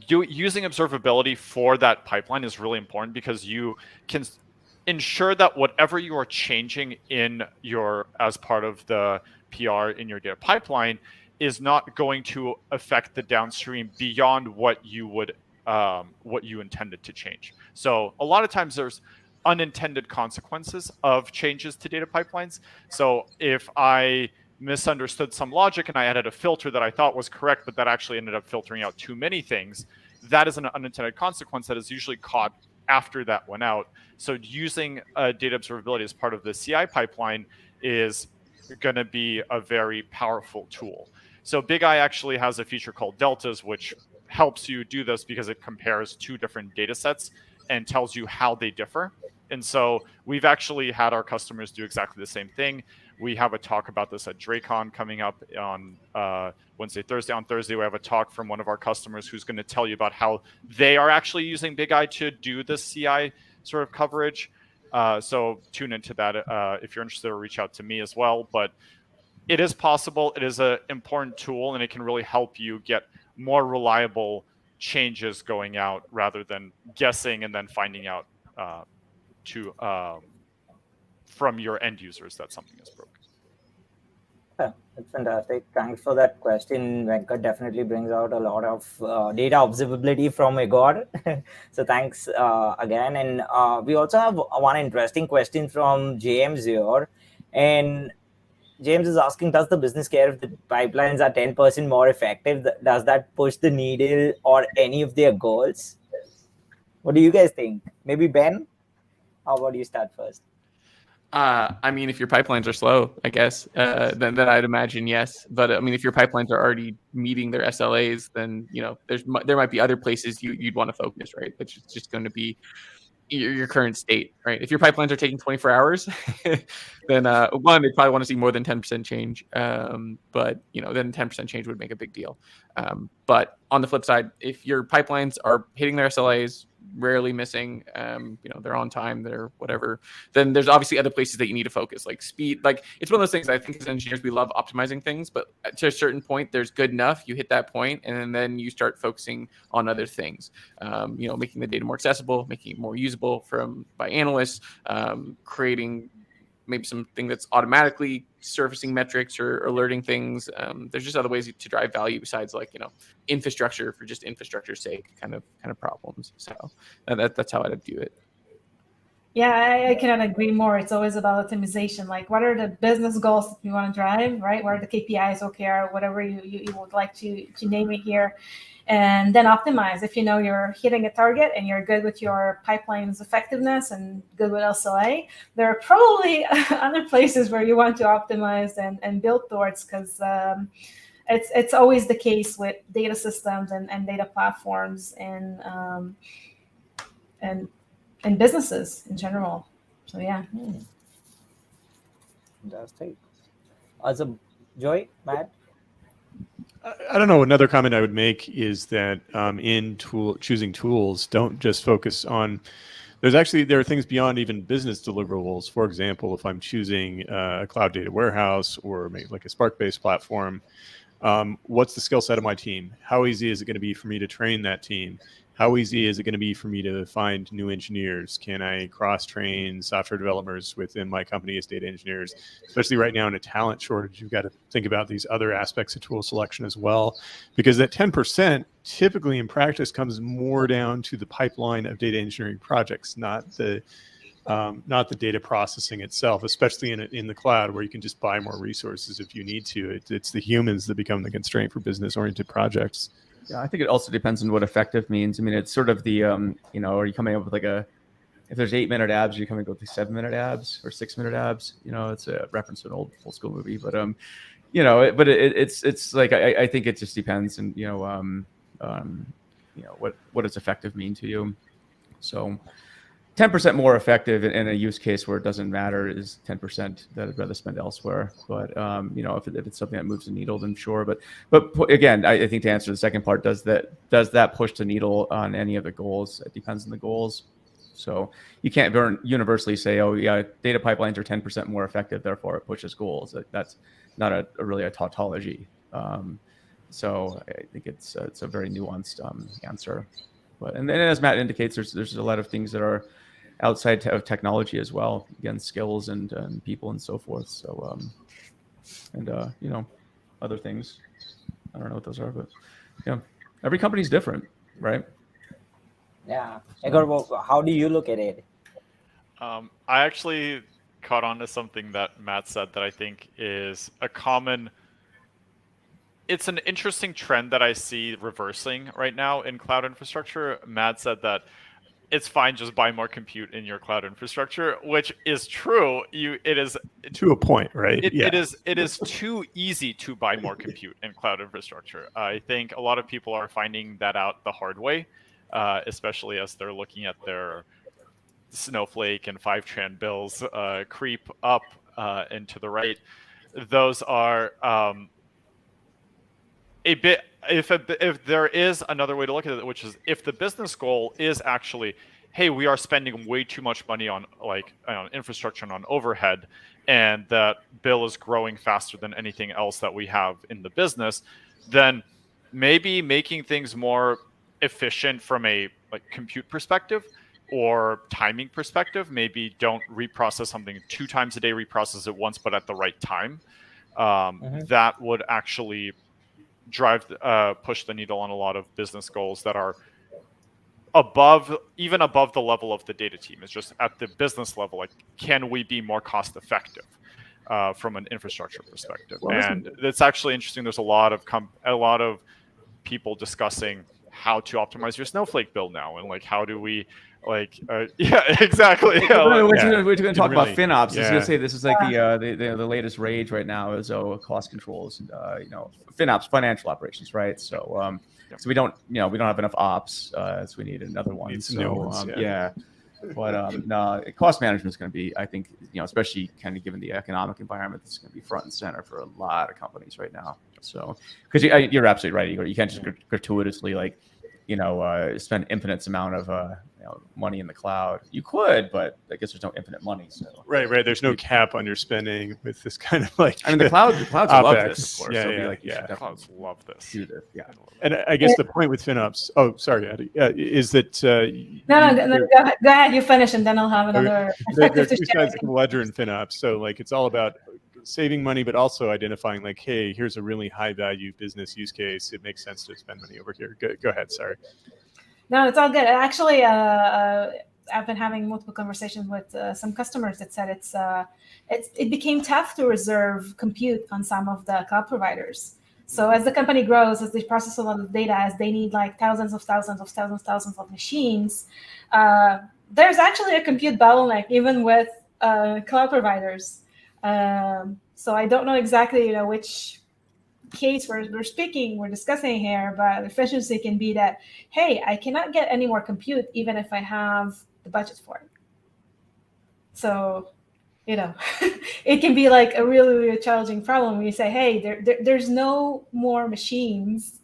using observability for that pipeline is really important because you can ensure that whatever you are changing as part of the PR in your data pipeline is not going to affect the downstream beyond what you intended to change. So a lot of times there's unintended consequences of changes to data pipelines. So if I misunderstood some logic and I added a filter that I thought was correct, but that actually ended up filtering out too many things, that is an unintended consequence that is usually caught after that went out. So using data observability as part of the CI pipeline is going to be a very powerful tool. So Bigeye actually has a feature called Deltas, which helps you do this because it compares two different data sets and tells you how they differ. And so we've actually had our customers do exactly the same thing. We have a talk about this at DRACON coming up on Wednesday, Thursday. On Thursday, we have a talk from one of our customers who's going to tell you about how they are actually using Bigeye to do this CI sort of coverage. So tune into that if you're interested, or reach out to me as well. But it is possible. It is an important tool, and it can really help you get more reliable changes going out rather than guessing and then finding out from your end users that something is broken. Yeah, that's fantastic. Thanks for that question. Venkat definitely brings out a lot of data observability from Egor. So thanks again. And we also have one interesting question from James here. And James is asking, does the business care if the pipelines are 10% more effective? Does that push the needle or any of their goals? What do you guys think? Maybe Ben? How about you start first? I mean, if your pipelines are slow, I guess, then I'd imagine yes. But I mean, if your pipelines are already meeting their SLAs, then there might be other places you'd want to focus, right? Which is just going to be your current state, right? If your pipelines are taking 24 hours, then one, they probably want to see more than 10% change. But then 10% change would make a big deal. But on the flip side, if your pipelines are hitting their SLAs, rarely missing, they're on time, they're whatever, then there's obviously other places that you need to focus, like speed. Like, it's one of those things, I think as engineers, we love optimizing things, but to a certain point, there's good enough, you hit that point, and then you start focusing on other things, making the data more accessible, making it more usable by analysts, creating maybe something that's automatically surfacing metrics or alerting things. There's just other ways to drive value besides infrastructure for just infrastructure's sake kind of problems. So that's how I'd view it. Yeah, I cannot agree more. It's always about optimization. Like, what are the business goals that you want to drive, right? What are the KPIs, OKR, whatever you would like to name it here. And then optimize. If you're hitting a target and you're good with your pipeline's effectiveness and good with SLA, there are probably other places where you want to optimize and build towards, because it's always the case with data systems and data platforms and businesses in general. So yeah. Fantastic. Also, Joy, Matt? I don't know. Another comment I would make is that in choosing tools, don't just focus on. There are things beyond even business deliverables. For example, if I'm choosing a cloud data warehouse or maybe like a Spark-based platform, what's the skill set of my team? How easy is it going to be for me to train that team? How easy is it going to be for me to find new engineers? Can I cross-train software developers within my company as data engineers? Especially right now in a talent shortage, you've got to think about these other aspects of tool selection as well, because that 10% typically in practice comes more down to the pipeline of data engineering projects, not the data processing itself, especially in the cloud where you can just buy more resources if you need to. It's the humans that become the constraint for business-oriented projects. Yeah, I think it also depends on what effective means. I mean, it's sort of the, are you coming up with if there's 8-minute abs, are you coming up with the 7-minute abs or 6-minute abs? It's a reference to an old school movie, but, it's like, I think it just depends and, what does effective mean to you? So 10% more effective in a use case where it doesn't matter is 10% that I'd rather spend elsewhere. But if it's something that moves the needle, then sure. But again, I think to answer the second part, does that push the needle on any of the goals? It depends on the goals. So you can't universally say, oh yeah, data pipelines are 10% more effective, therefore it pushes goals. That's not really a tautology. So I think it's a very nuanced answer. But and then as Matt indicates, there's a lot of things that are outside of technology as well, again, skills and people and so forth. So other things. I don't know what those are, but every company's different, right? Yeah. Egor, how do you look at it? I actually caught on to something that Matt said that I think is it's an interesting trend that I see reversing right now in cloud infrastructure. Matt said that it's fine, just buy more compute in your cloud infrastructure, which is true. It is to a point, right? It is too easy to buy more compute in cloud infrastructure. I think a lot of people are finding that out the hard way, especially as they're looking at their Snowflake and Fivetran bills creep up and to the right. Those are a bit. If there is another way to look at it, which is if the business goal is actually, hey, we are spending way too much money on infrastructure and on overhead, and that bill is growing faster than anything else that we have in the business, then maybe making things more efficient from a compute perspective or timing perspective, maybe don't reprocess something 2 times a day, reprocess it once, but at the right time. That would actually push the needle on a lot of business goals that are even above the level of the data team. It's just at the business level, like, can we be more cost effective from an infrastructure perspective? And it's actually interesting. There's a lot of people discussing how to optimize your Snowflake bill now, and how do we yeah, exactly. We're going to talk about FinOps. I was going to say this is like the latest rage right now is cost controls and FinOps, financial operations, right? So so we don't have enough ops, so we need another one. But no, cost management is going to be, I think, especially kind of given the economic environment, this is going to be front and center for a lot of companies right now. So because you're absolutely right, Igor, you can't just gratuitously spend infinite amount of money in the cloud. You could, but I guess there's no infinite money. So right. There's no cap on your spending with this kind of the clouds love this, of course. The clouds love this. Yeah. And I guess the point with FinOps. Oh, sorry, Adi, is that no, go ahead. You finish, and then I'll have another. There are 2 sides to the ledger in FinOps. So it's all about saving money, but also identifying hey, here's a really high value business use case. It makes sense to spend money over here. Go ahead. Sorry. No, it's all good. Actually, I've been having multiple conversations with some customers that said it became tough to reserve compute on some of the cloud providers. So as the company grows, as they process a lot of data, as they need thousands of machines, there's actually a compute bottleneck even with cloud providers. So I don't know exactly which case we're discussing here, but efficiency can be that, hey, I cannot get any more compute even if I have the budget for it. So, it can be like a really, really challenging problem when you say, hey, there's no more machines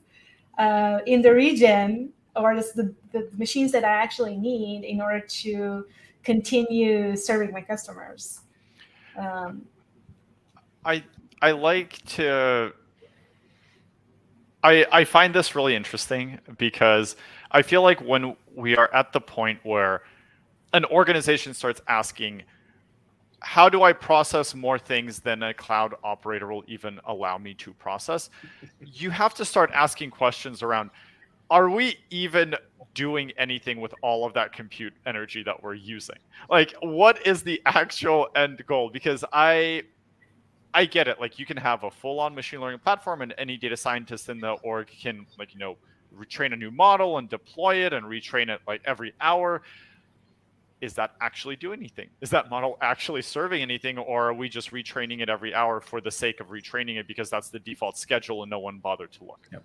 in the region, or the machines that I actually need in order to continue serving my customers. I like to. I find this really interesting because I feel like when we are at the point where an organization starts asking, how do I process more things than a cloud operator will even allow me to process? You have to start asking questions around, are we even doing anything with all of that compute energy that we're using? Like, what is the actual end goal? Because I get it. Like, you can have a full-on machine learning platform, and any data scientist in the org can, like, retrain a new model and deploy it and retrain it like every hour. Is that actually doing anything? Is that model actually serving anything, or are we just retraining it every hour for the sake of retraining it because that's the default schedule and no one bothered to look? Yep.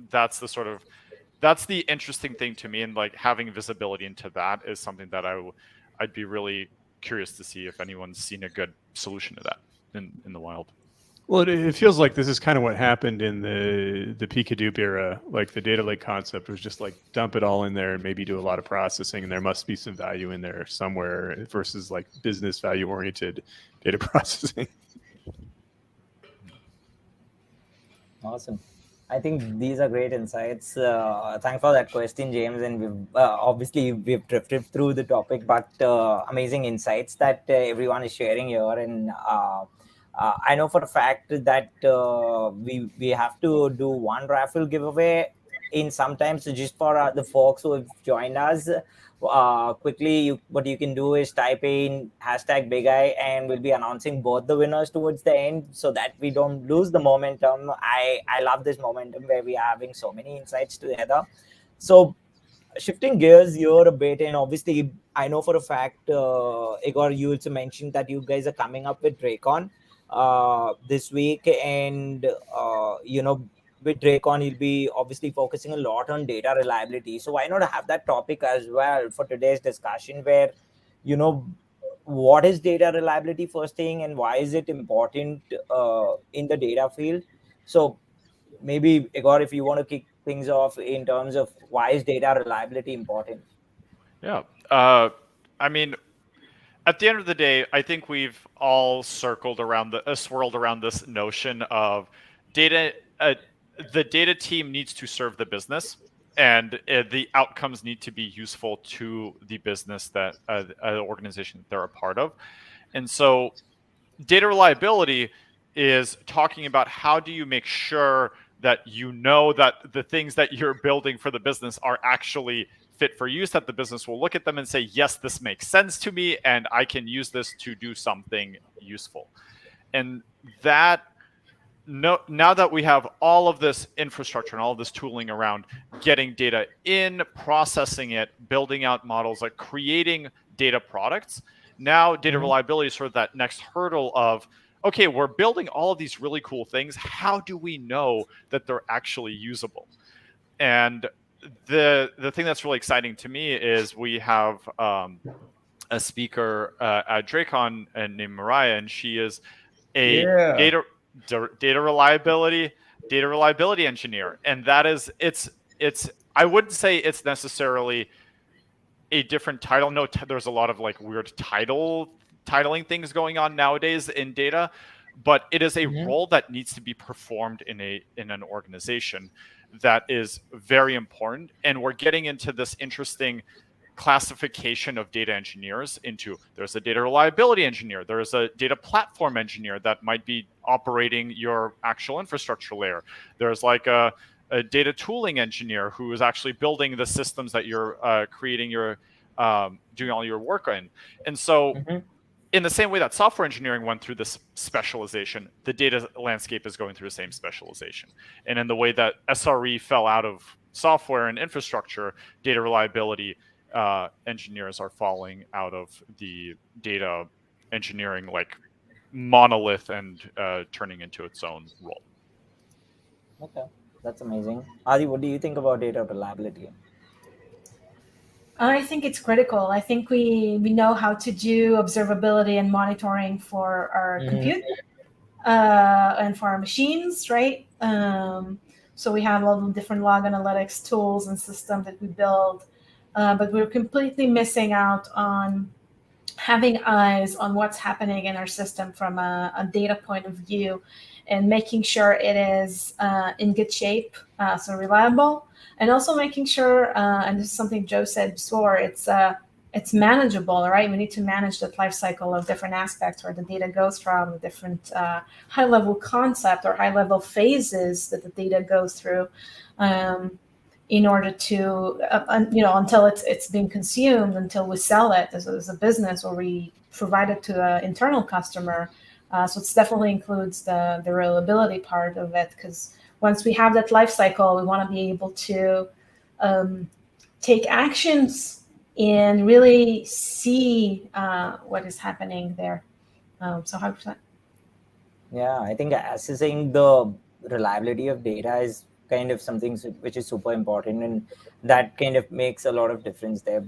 That's the interesting thing to me, and like having visibility into that is something that I'd be really curious to see if anyone's seen a good solution to that in the wild. Well, it feels like this is kind of what happened in the peak Hadoop era. Like the data lake concept was just like dump it all in there and maybe do a lot of processing, and there must be some value in there somewhere versus like business value oriented data processing. Awesome. I think these are great insights. Thanks for that question, James. And we've drifted through the topic, but amazing insights that everyone is sharing here. And I know for a fact that we have to do one raffle giveaway in sometimes just for the folks who have joined us. Quickly, what you can do is type in #Bigeye, and we'll be announcing both the winners towards the end so that we don't lose the momentum. I love this momentum where we are having so many insights together. So shifting gears here a bit, and obviously I know for a fact, Egor, you also mentioned that you guys are coming up with DrakeOn this week, and with DrakeOn, you'll be obviously focusing a lot on data reliability. So why not have that topic as well for today's discussion, where what is data reliability first thing, and why is it important in the data field? So maybe Egor, if you want to kick things off in terms of why is data reliability important? Yeah. I mean, at the end of the day, I think we've all swirled around this notion of data. The data team needs to serve the business, and the outcomes need to be useful to the business that the organization that they're a part of. And so data reliability is talking about how do you make sure that that the things that you're building for the business are actually fit for use, that the business will look at them and say, yes, this makes sense to me, and I can use this to do something useful. And that, now that we have all of this infrastructure and all of this tooling around getting data in, processing it, building out models, like creating data products, now data reliability is sort of that next hurdle of, okay, we're building all of these really cool things. How do we know that they're actually usable? And the thing that's really exciting to me is we have a speaker at DrakeOn named Mariah, and she is a data reliability engineer. And that is, it's I wouldn't say it's necessarily a different title. No, there's a lot of like weird titling things going on nowadays in data, but it is a role that needs to be performed in an organization that is very important. And we're getting into this interesting classification of data engineers into, there's a data reliability engineer, there's a data platform engineer that might be operating your actual infrastructure layer, there's like a data tooling engineer who is actually building the systems that you're creating your doing all your work in. And so in the same way that software engineering went through this specialization, the data landscape is going through the same specialization. And in the way that SRE fell out of software and infrastructure, data reliability engineers are falling out of the data engineering like monolith and turning into its own role. Okay, that's amazing. Adi, what do you think about data reliability? I think it's critical. I think we know how to do observability and monitoring for our compute and for our machines, right? So we have all the different log analytics tools and systems that we build, but we're completely missing out on having eyes on what's happening in our system from a data point of view and making sure it is in good shape, so reliable, and also making sure, and this is something Joe said before, it's manageable, right? We need to manage that life cycle of different aspects where the data goes from, different high-level concept or high-level phases that the data goes through. In order to, until it's being consumed, until we sell it as a business or we provide it to an internal customer. So it definitely includes the reliability part of it, because once we have that life cycle, we want to be able to take actions and really see what is happening there. So 100%. Yeah, I think assessing the reliability of data is kind of something which is super important, and that kind of makes a lot of difference there.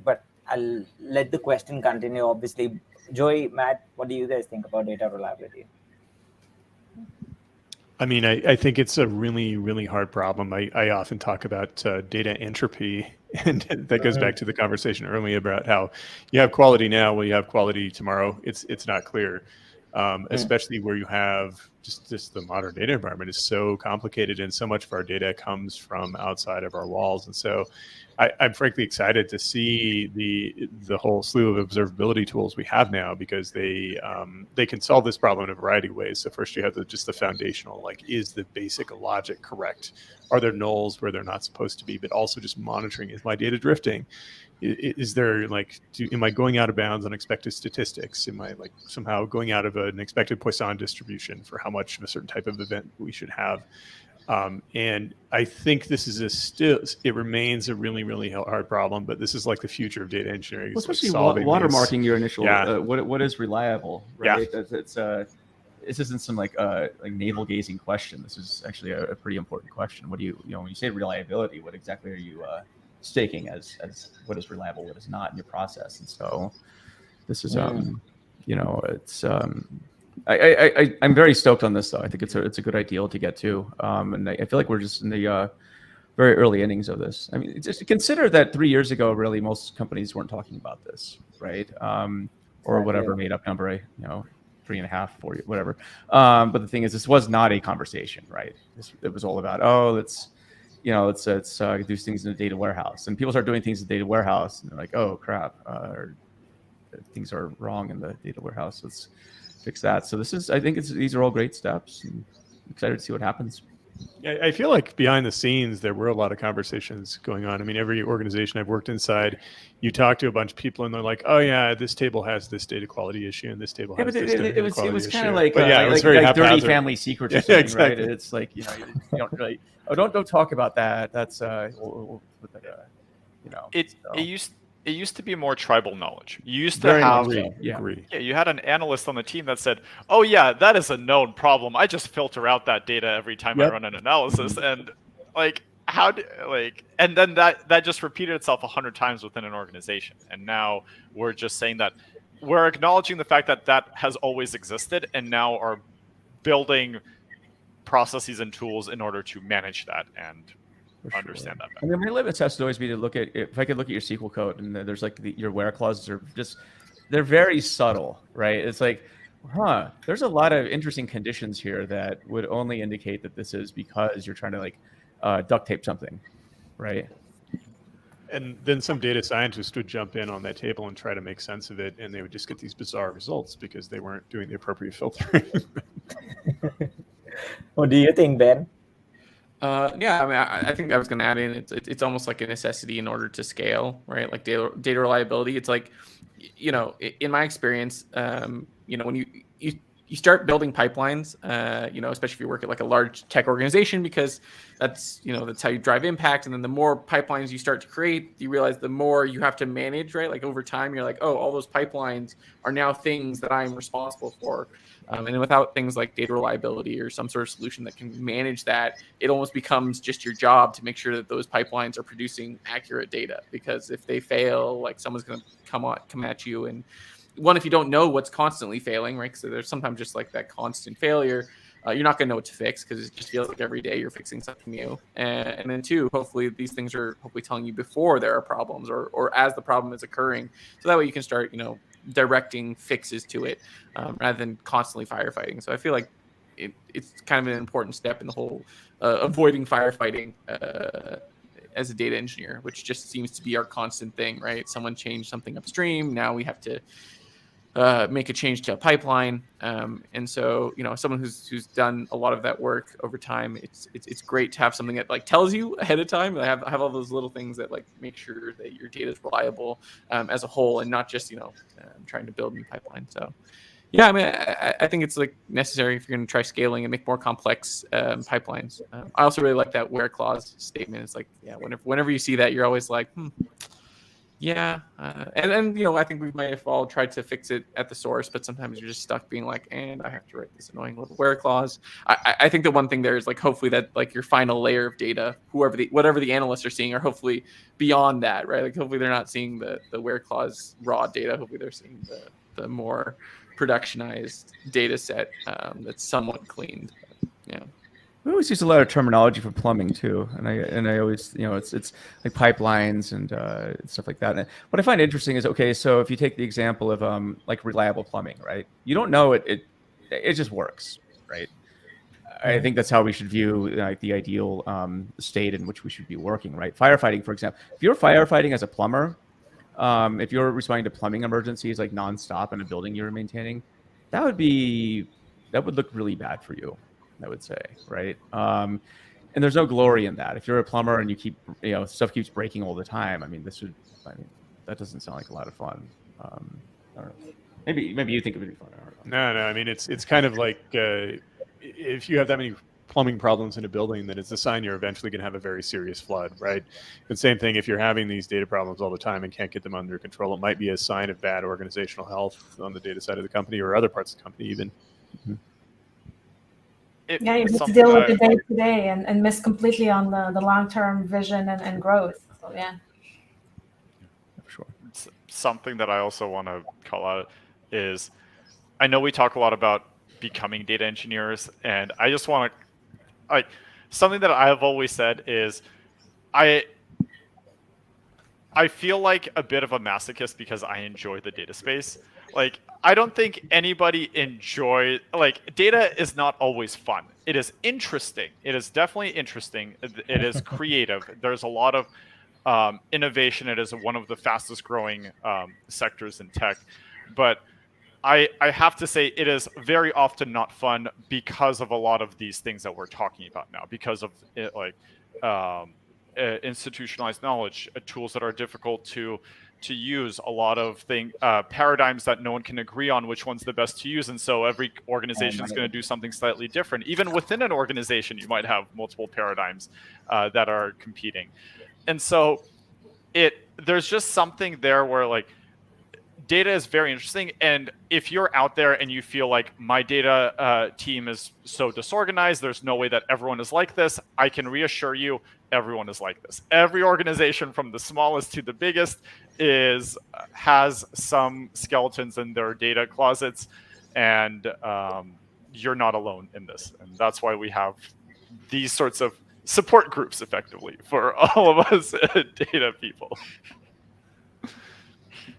But I'll let the question continue. Obviously, Joey, Matt, what do you guys think about data reliability? I mean, I think it's a really, really hard problem. I often talk about data entropy, and that goes back to the conversation earlier about how you have quality now, will you have quality tomorrow? It's not clear, especially where you have just the modern data environment is so complicated, and so much of our data comes from outside of our walls. And so I'm frankly excited to see the whole slew of observability tools we have now, because they can solve this problem in a variety of ways. So first you have just the foundational, like, is the basic logic correct? Are there nulls where they're not supposed to be? But also just monitoring, is my data drifting? Is there am I going out of bounds on expected statistics? Am I somehow going out of an expected Poisson distribution for how much of a certain type of event we should have? And I think this is it remains a really, really hard problem, but this is like the future of data engineering. Well, especially watermarking your initial, what is reliable, right? Yeah. This isn't some like navel gazing question. This is actually a pretty important question. What do you when you say reliability, what exactly are you staking as what is reliable, what is not in your process? And so this is, it's, I'm very stoked on this though. I think it's a good ideal to get to. And I feel like we're just in the very early innings of this. I mean, just consider that 3 years ago, really most companies weren't talking about this, right? Or whatever made up number, 3.5, 4, whatever. But the thing is, this was not a conversation, right? It was all about, let's do things in the data warehouse, and people start doing things in the data warehouse, and they're like, oh crap, or things are wrong in the data warehouse. Let's fix that. So I think these are all great steps, and I'm excited to see what happens. I feel like behind the scenes, there were a lot of conversations going on. I mean, every organization I've worked inside, you talk to a bunch of people and they're like, oh yeah, this table has this data quality issue and this table has this data quality issue. It was kind of like, it was very like dirty family secrets or something, exactly. Right? It's like, you don't really, don't talk about that. That's, we'll put that, It used to be more tribal knowledge. You used to have, agree. You had an analyst on the team that said, "Oh yeah, that is a known problem. I just filter out that data every time I run an analysis." And and then that just repeated itself 100 times within an organization. And now we're just saying that we're acknowledging the fact that has always existed, and now are building processes and tools in order to manage that and understand that better. I mean, my litmus test would always be to look at, if I could look at your SQL code, and there's like your where clauses are they're very subtle, right? It's like, there's a lot of interesting conditions here that would only indicate that this is because you're trying to duct tape something, right? And then some data scientists would jump in on that table and try to make sense of it, and they would just get these bizarre results because they weren't doing the appropriate filtering. What do you think, Ben? I mean, I think I was going to add in, it's almost like a necessity in order to scale, right? Like data reliability. It's like, in my experience, when you start building pipelines, especially if you work at like a large tech organization, because that's how you drive impact. And then the more pipelines you start to create, you realize the more you have to manage, right? Like over time, you're like, oh, all those pipelines are now things that I'm responsible for. And without things like data reliability or some sort of solution that can manage that, it almost becomes just your job to make sure that those pipelines are producing accurate data. Because if they fail, like someone's going to come at you. And one, if you don't know what's constantly failing, right? So there's sometimes just like that constant failure. You're not going to know what to fix because it just feels like every day you're fixing something new. And then two, hopefully these things are hopefully telling you before there are problems or as the problem is occurring. So that way you can start, directing fixes to it rather than constantly firefighting. So I feel like it's kind of an important step in the whole avoiding firefighting as a data engineer, which just seems to be our constant thing, right? Someone changed something upstream. Now we have to make a change to a pipeline. And so, someone who's done a lot of that work over time, it's great to have something that like tells you ahead of time. I have all those little things that like make sure that your data is reliable as a whole and not just, trying to build new pipelines. So yeah, I mean, I think it's like necessary if you're going to try scaling and make more complex pipelines. I also really like that where clause statement. It's like, yeah, whenever you see that, you're always like, yeah. And I think we might have all tried to fix it at the source, but sometimes you're just stuck being like, and I have to write this annoying little where clause. I think the one thing there is like, hopefully that like your final layer of data, whatever the analysts are seeing, are hopefully beyond that, right? Like hopefully they're not seeing the where clause raw data. Hopefully they're seeing the more productionized data set that's somewhat cleaned. Yeah. We always use a lot of terminology for plumbing too, and I always, it's like pipelines and stuff like that. And what I find interesting is, okay, so if you take the example of like reliable plumbing, right? You don't know it just works, right? I think that's how we should view like the ideal state in which we should be working, right? Firefighting, for example, if you're firefighting as a plumber, if you're responding to plumbing emergencies like nonstop in a building you're maintaining, that would look really bad for you, I would say, right? And there's no glory in that. If you're a plumber and you keep, stuff keeps breaking all the time, that doesn't sound like a lot of fun. I don't know. Maybe you think it would be fun. I don't know. No. I mean, it's kind of like if you have that many plumbing problems in a building, then it's a sign you're eventually going to have a very serious flood, right? And same thing, if you're having these data problems all the time and can't get them under control, it might be a sign of bad organizational health on the data side of the company or other parts of the company even. Mm-hmm. You have to deal with the day-to-day and miss completely on the long-term vision and growth. So yeah. For sure. Something that I also want to call out is, I know we talk a lot about becoming data engineers, and I just want to, something that I have always said is, I feel like a bit of a masochist because I enjoy the data space. Like, I don't think anybody data is not always fun. It is interesting. It is definitely interesting. It is creative. There's a lot of innovation. It is one of the fastest growing sectors in tech. But I have to say it is very often not fun because of a lot of these things that we're talking about now, because of institutionalized knowledge, tools that are difficult to use, a lot of paradigms that no one can agree on which one's the best to use, and so every organization is going to do something slightly different. Even within an organization, you might have multiple paradigms that are competing, and so there's just something there where like data is very interesting. And if you're out there and you feel like my data team is so disorganized, there's no way that everyone is like this, I can reassure you, everyone is like this. Every organization, from the smallest to the biggest, has some skeletons in their data closets, and you're not alone in this. And that's why we have these sorts of support groups, effectively, for all of us data people.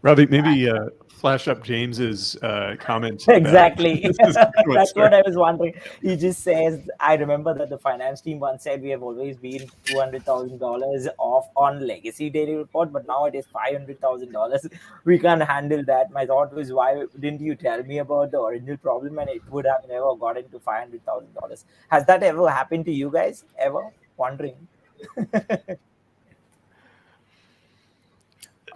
Ravit, maybe flash up James's comment. Exactly. That's what I was wondering. He just says, I remember that the finance team once said we have always been $200,000 off on legacy daily report, but now it is $500,000. We can't handle that. My thought was, why didn't you tell me about the original problem, and it would have never gotten to $500,000? Has that ever happened to you guys? Ever? Wondering.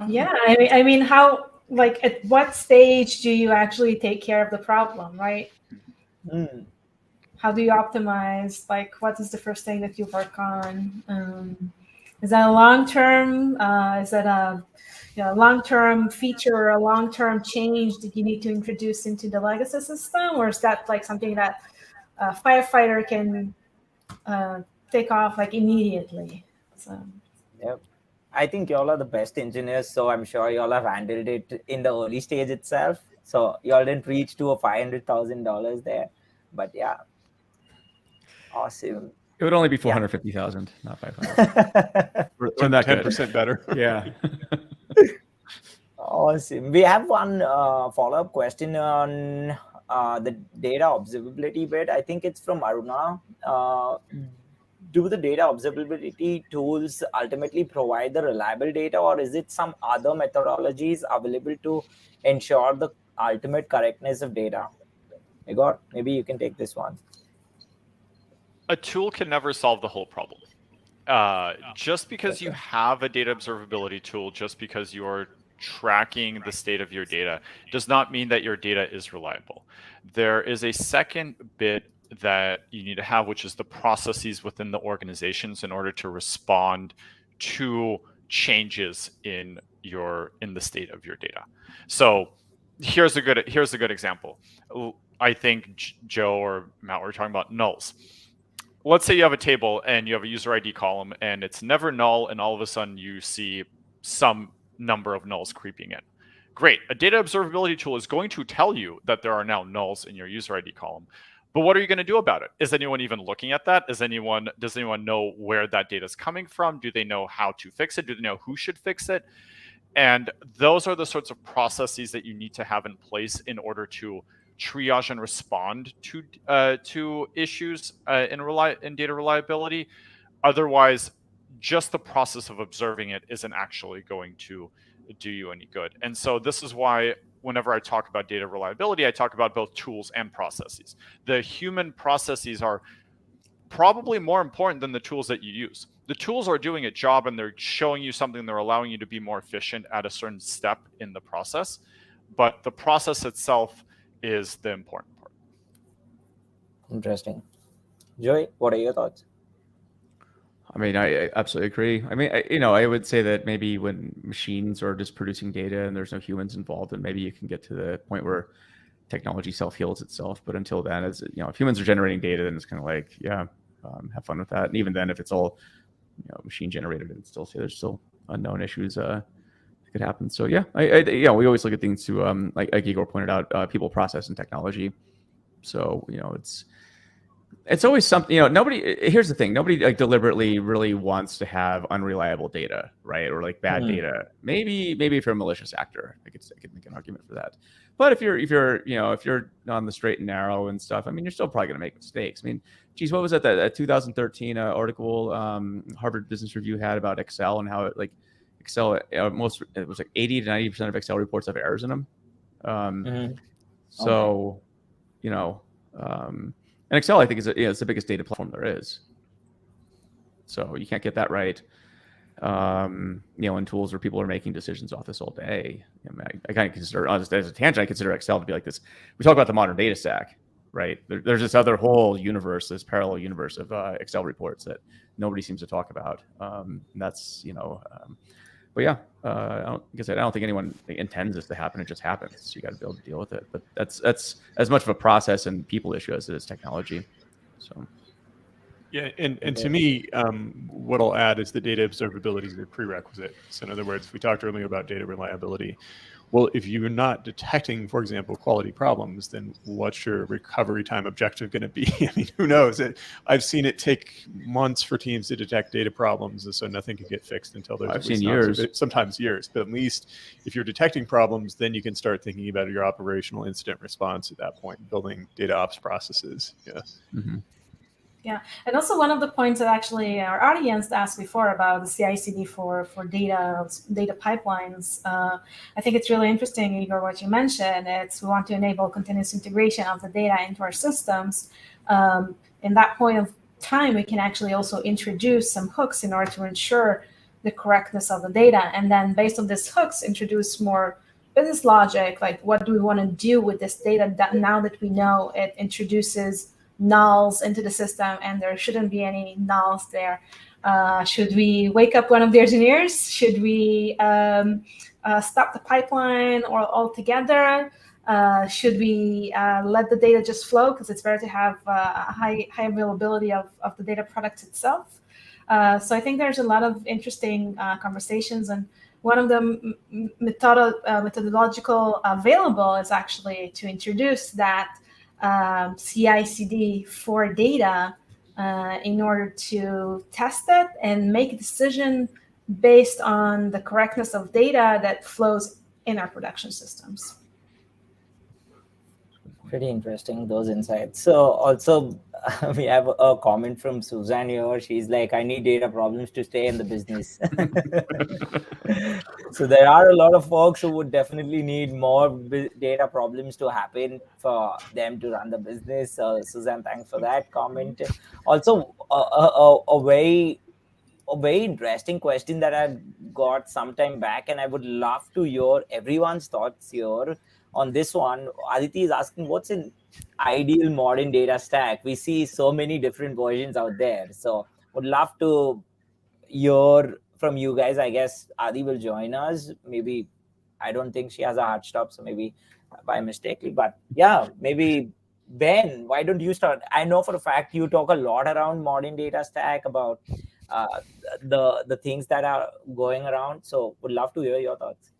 Yeah, I mean, how, like, at what stage do you actually take care of the problem, right? How do you optimize? Like, what is the first thing that you work on? Is that a long-term? Is that a long-term feature or a long-term change that you need to introduce into the legacy system? Or is that like something that a firefighter can take off like immediately? So. Yep. I think y'all are the best engineers, so I'm sure y'all have handled it in the early stage itself. So y'all didn't reach to a $500,000 there, but yeah, awesome. It would only be 450,000, not 500. We're not 10% better. Yeah. Awesome. We have one follow-up question on the data observability bit. I think it's from Aruna. Do the data observability tools ultimately provide the reliable data, or is it some other methodologies available to ensure the ultimate correctness of data? Egor, maybe you can take this one. A tool can never solve the whole problem. Just because you have a data observability tool, just because you're tracking the state of your data, does not mean that your data is reliable. There is a second bit that you need to have, which is the processes within the organizations in order to respond to changes in the state of your data. So here's a good example. I think Joe or Matt were talking about nulls. Let's say you have a table and you have a user ID column and it's never null, and all of a sudden you see some number of nulls creeping in. Great. A data observability tool is going to tell you that there are now nulls in your user ID column. But what are you going to do about it? Is anyone even looking at that? Does anyone know where that data is coming from? Do they know how to fix it? Do they know who should fix it? And those are the sorts of processes that you need to have in place in order to triage and respond to issues in data reliability. Otherwise, just the process of observing it isn't actually going to do you any good. And so this is why whenever I talk about data reliability, I talk about both tools and processes. The human processes are probably more important than the tools that you use. The tools are doing a job and they're showing you something, they're allowing you to be more efficient at a certain step in the process. But the process itself is the important part. Interesting. Joey, what are your thoughts? I mean, I absolutely agree. I mean, I would say that maybe when machines are just producing data and there's no humans involved, then maybe you can get to the point where technology self-heals itself. But until then, if humans are generating data, then it's kind of like, have fun with that. And even then, if it's all, machine generated, and there's still unknown issues that could happen. So we always look at things to like Egor pointed out, people, process, and technology. So it's always something, here's the thing, nobody like deliberately really wants to have unreliable data, right? Or like bad data. Maybe if you're a malicious actor, I could make an argument for that. But if you're on the straight and narrow and stuff, I mean, you're still probably going to make mistakes. I mean, geez, what was that 2013 article Harvard Business Review had about Excel and how Excel, it was like 80 to 90% of Excel reports have errors in them. So, and Excel, I think, is the biggest data platform there is. So you can't get that right. In tools where people are making decisions off this all day. I kind of consider, as a tangent, I consider Excel to be like this. We talk about the modern data stack, right? There's this other whole universe, this parallel universe of Excel reports that nobody seems to talk about. But yeah, I don't think anyone intends this to happen. It just happens. So you got to be able to deal with it. But that's as much of a process and people issue as it is technology. So. Yeah, and to me, what I'll add is the data observability is a prerequisite. So in other words, we talked earlier about data reliability. Well, if you're not detecting, for example, quality problems, then what's your recovery time objective going to be? I mean, who knows? I've seen it take months for teams to detect data problems, and so nothing can get fixed until there's. I've seen years. Sometimes years, but at least if you're detecting problems, then you can start thinking about your operational incident response at that point, building data ops processes. Yeah. Mm-hmm. Yeah, and also one of the points that actually our audience asked before about the CI/CD for data pipelines, I think it's really interesting, Egor, what you mentioned. We want to enable continuous integration of the data into our systems. In that point of time, we can actually also introduce some hooks in order to ensure the correctness of the data, and then based on these hooks, introduce more business logic, like what do we want to do with this data that now that we know it introduces nulls into the system and there shouldn't be any nulls there. Should we wake up one of the engineers? Should we stop the pipeline or altogether? Should we let the data just flow because it's better to have high availability of the data product itself? So I think there's a lot of interesting conversations, and one of the methodological available is actually to introduce that CI/CD for data in order to test it and make a decision based on the correctness of data that flows in our production systems. Pretty interesting, those insights. So also we have a comment from Suzanne here. She's like, I need data problems to stay in the business. So there are a lot of folks who would definitely need more data problems to happen for them to run the business. So Suzanne, thanks for that comment. Also, a very interesting question that I got some time back, and I would love to hear everyone's thoughts here on this one. Aditi is asking, what's an ideal modern data stack? We see so many different versions out there. So would love to hear from you guys. I guess Adi will join us. Maybe, I don't think she has a hard stop, so maybe by mistakenly. But yeah, maybe Ben, why don't you start? I know for a fact you talk a lot around modern data stack, about the things that are going around. So would love to hear your thoughts.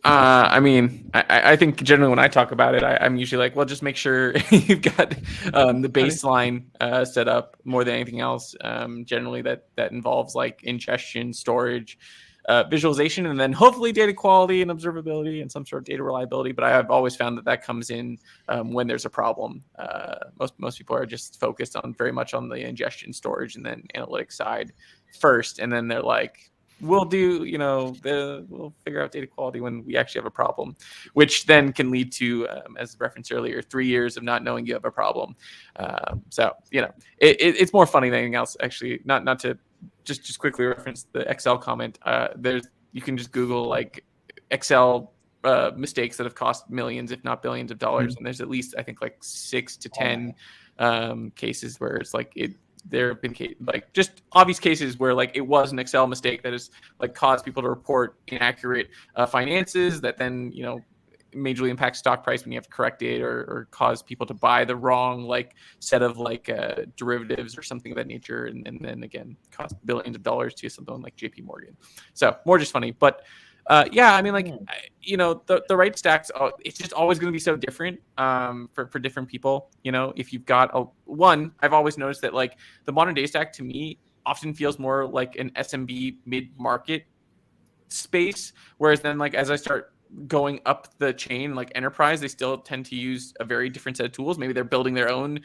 I mean, I think generally when I talk about it, I'm usually like, well, just make sure you've got the baseline set up more than anything else. Generally that involves like ingestion, storage, visualization, and then hopefully data quality and observability and some sort of data reliability. But I've always found that comes in when there's a problem. Most people are just focused on very much on the ingestion, storage, and then analytics side first, and then they're like, we'll do, we'll figure out data quality when we actually have a problem, which then can lead to, as referenced earlier, 3 years of not knowing you have a problem. So, it's more funny than anything else, actually. Not to just quickly reference the Excel comment. You can just Google like Excel mistakes that have cost millions, if not billions of dollars. And there's at least, I think, like 6 to 10 cases where it's like there have been like just obvious cases where like it was an Excel mistake that has like caused people to report inaccurate finances that then majorly impacts stock price when you have to correct it, or cause people to buy the wrong like set of like derivatives or something of that nature, and then again cost billions of dollars to something like JP Morgan. So more just funny, but yeah, I mean, like, the right stacks, it's just always going to be so different for different people. If you've got I've always noticed that like the modern day stack to me often feels more like an SMB mid-market space, whereas then like as I start going up the chain, like enterprise, they still tend to use a very different set of tools. Maybe they're building their own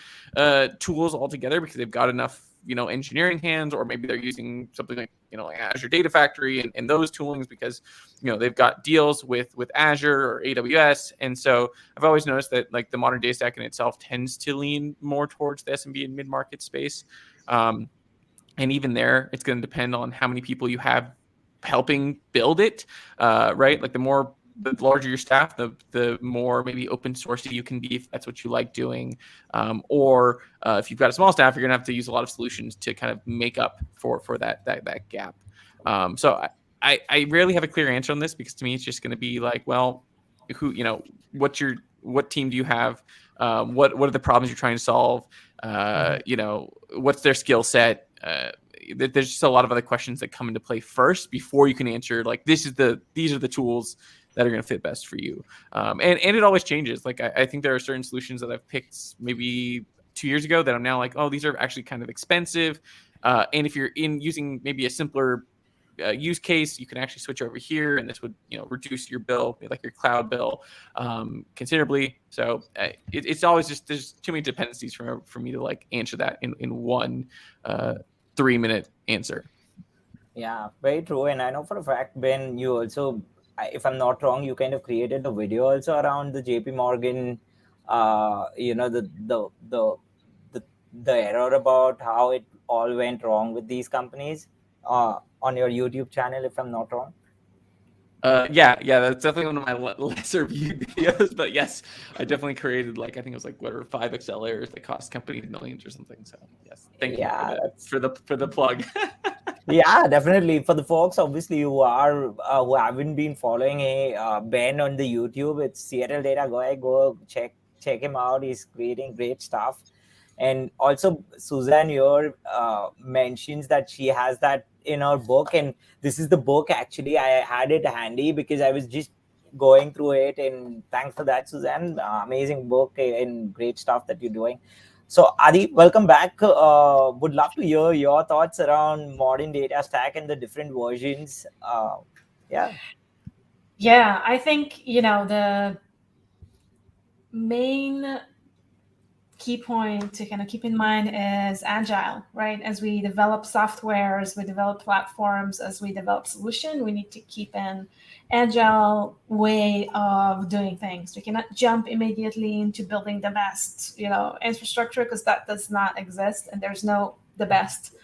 tools altogether because they've got enough engineering hands, or maybe they're using something like like Azure Data Factory and those toolings because they've got deals with Azure or AWS. And so I've always noticed that like the modern data stack in itself tends to lean more towards the SMB and mid-market space, and even there it's going to depend on how many people you have helping build it, right? Like the larger your staff, the more maybe open sourcey you can be if that's what you like doing. Or if you've got a small staff, you're gonna have to use a lot of solutions to kind of make up for that gap. So I rarely have a clear answer on this, because to me it's just gonna be like, well, what team do you have? What are the problems you're trying to solve? What's their skill set? There's just a lot of other questions that come into play first before you can answer like these are the tools that are going to fit best for you. And it always changes. Like I think there are certain solutions that I've picked maybe 2 years ago that I'm now like, oh, these are actually kind of expensive. And if you're using maybe a simpler use case, you can actually switch over here, and this would reduce your bill, like your cloud bill, considerably. So it's always just, there's too many dependencies for me to like answer that in one 3-minute answer. Yeah, very true. And I know for a fact, Ben, you also, if I'm not wrong, you kind of created a video also around the JP Morgan, the error about how it all went wrong with these companies on your YouTube channel, if I'm not wrong. Yeah, that's definitely one of my lesser viewed videos. But yes, I definitely created I think it was whatever 5 Excel errors that cost companies millions or something. So yes, thank you for the plug. Yeah, definitely. For the folks, obviously, who haven't been following Ben on the YouTube, it's Seattle Data. Go check him out. He's creating great stuff. And also, Suzanne here mentions that she has that in her book, and this is the book. Actually, I had it handy because I was just going through it, and thanks for that, Suzanne. Amazing book and great stuff that you're doing. So, Adi, welcome back. Would love to hear your thoughts around modern data stack and the different versions. Yeah, I think the main key point to kind of keep in mind is agile, right? As we develop software, as we develop platforms, as we develop solution, we need to keep an agile way of doing things. We cannot jump immediately into building the best, infrastructure, because that does not exist, and there's no the best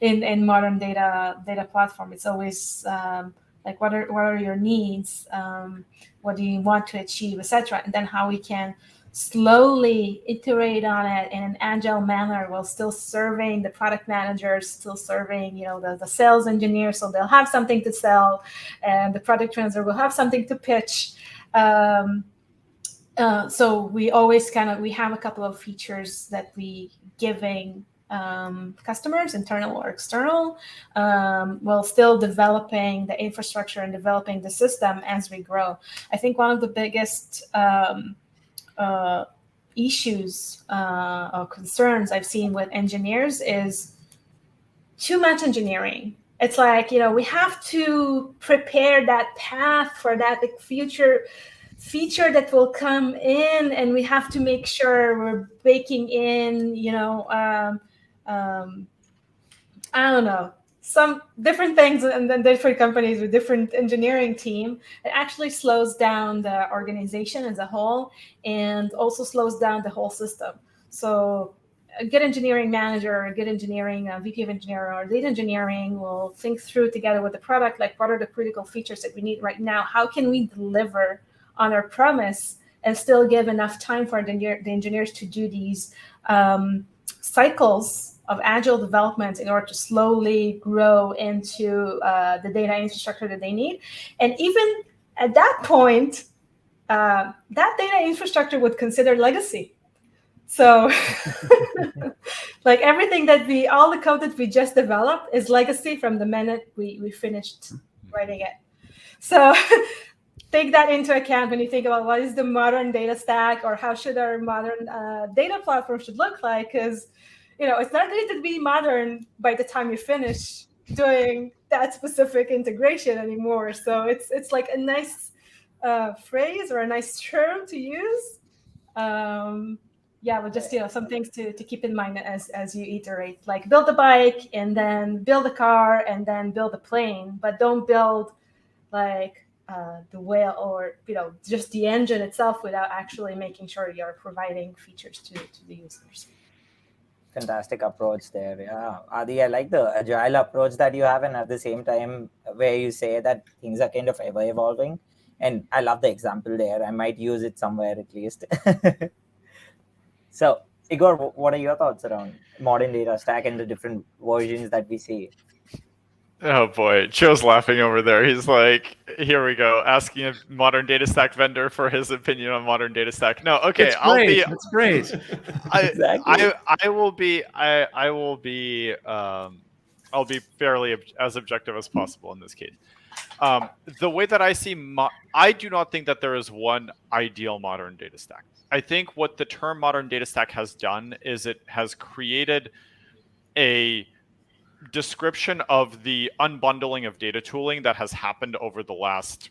in modern data platform. It's always what are your needs, what do you want to achieve, etc., and then how we can slowly iterate on it in an agile manner while still serving the product managers, still serving the sales engineers, so they'll have something to sell, and the product manager will have something to pitch. So we always we have a couple of features that we giving customers, internal or external, while still developing the infrastructure and developing the system as we grow. I think one of the biggest issues or concerns I've seen with engineers is too much engineering. It's we have to prepare that path for that future feature that will come in, and we have to make sure we're baking in, I don't know, some different things, and then different companies with different engineering team. It actually slows down the organization as a whole, and also slows down the whole system. So a good engineering manager, a good engineering VP of engineering or data engineering will think through together with the product, what are the critical features that we need right now? How can we deliver on our promise and still give enough time for the engineers to do these cycles of agile development in order to slowly grow into the data infrastructure that they need. And even at that point, that data infrastructure would consider legacy. So everything all the code that we just developed is legacy from the minute we finished writing it. So take that into account when you think about what is the modern data stack, or how should our modern data platform should look like, because it's not going to be modern by the time you finish doing that specific integration anymore. So it's like a nice phrase or a nice term to use. But just some things to keep in mind as you iterate, like build a bike and then build a car and then build a plane, but don't build the whale or just the engine itself without actually making sure you're providing features to the users. Fantastic approach there. Yeah, Adi, I like the agile approach that you have, and at the same time where you say that things are kind of ever evolving, and I love the example there. I might use it somewhere at least. So Egor, what are your thoughts around modern data stack and the different versions that we see? Oh boy, Joe's laughing over there. He's like, here we go, asking a modern data stack vendor for his opinion on modern data stack. No, okay, That's great. Exactly. I'll be fairly as objective as possible in this case. The way that I see, I do not think that there is one ideal modern data stack. I think what the term modern data stack has done is it has created a description of the unbundling of data tooling that has happened over the last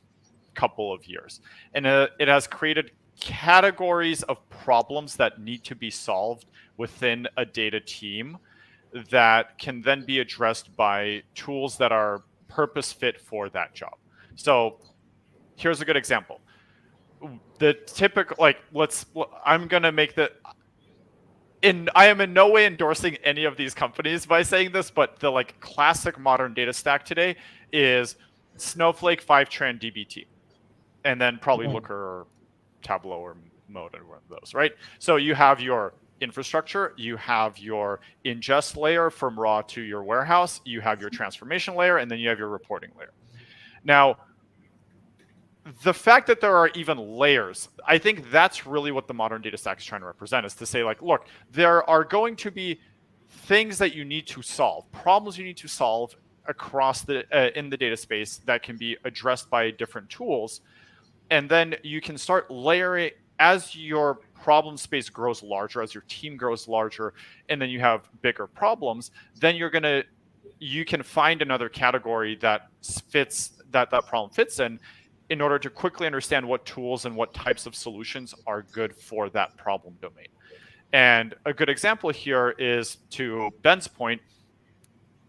couple of years. And it has created categories of problems that need to be solved within a data team that can then be addressed by tools that are purpose fit for that job. So here's a good example. The typical, I'm going to make I am in no way endorsing any of these companies by saying this, but the classic modern data stack today is Snowflake, Fivetran, DBT, and then probably Looker or Tableau or Mode or one of those, right? So you have your infrastructure, you have your ingest layer from raw to your warehouse, you have your transformation layer, and then you have your reporting layer. Now, the fact that there are even layers, I think that's really what the modern data stack is trying to represent, is to say, like, look, there are going to be things that you need to solve, problems you need to solve across the in the data space that can be addressed by different tools. And then you can start layering as your problem space grows larger, as your team grows larger, and then you have bigger problems, then you can find another category that fits that problem fits in order to quickly understand what tools and what types of solutions are good for that problem domain. And a good example here is, to Ben's point,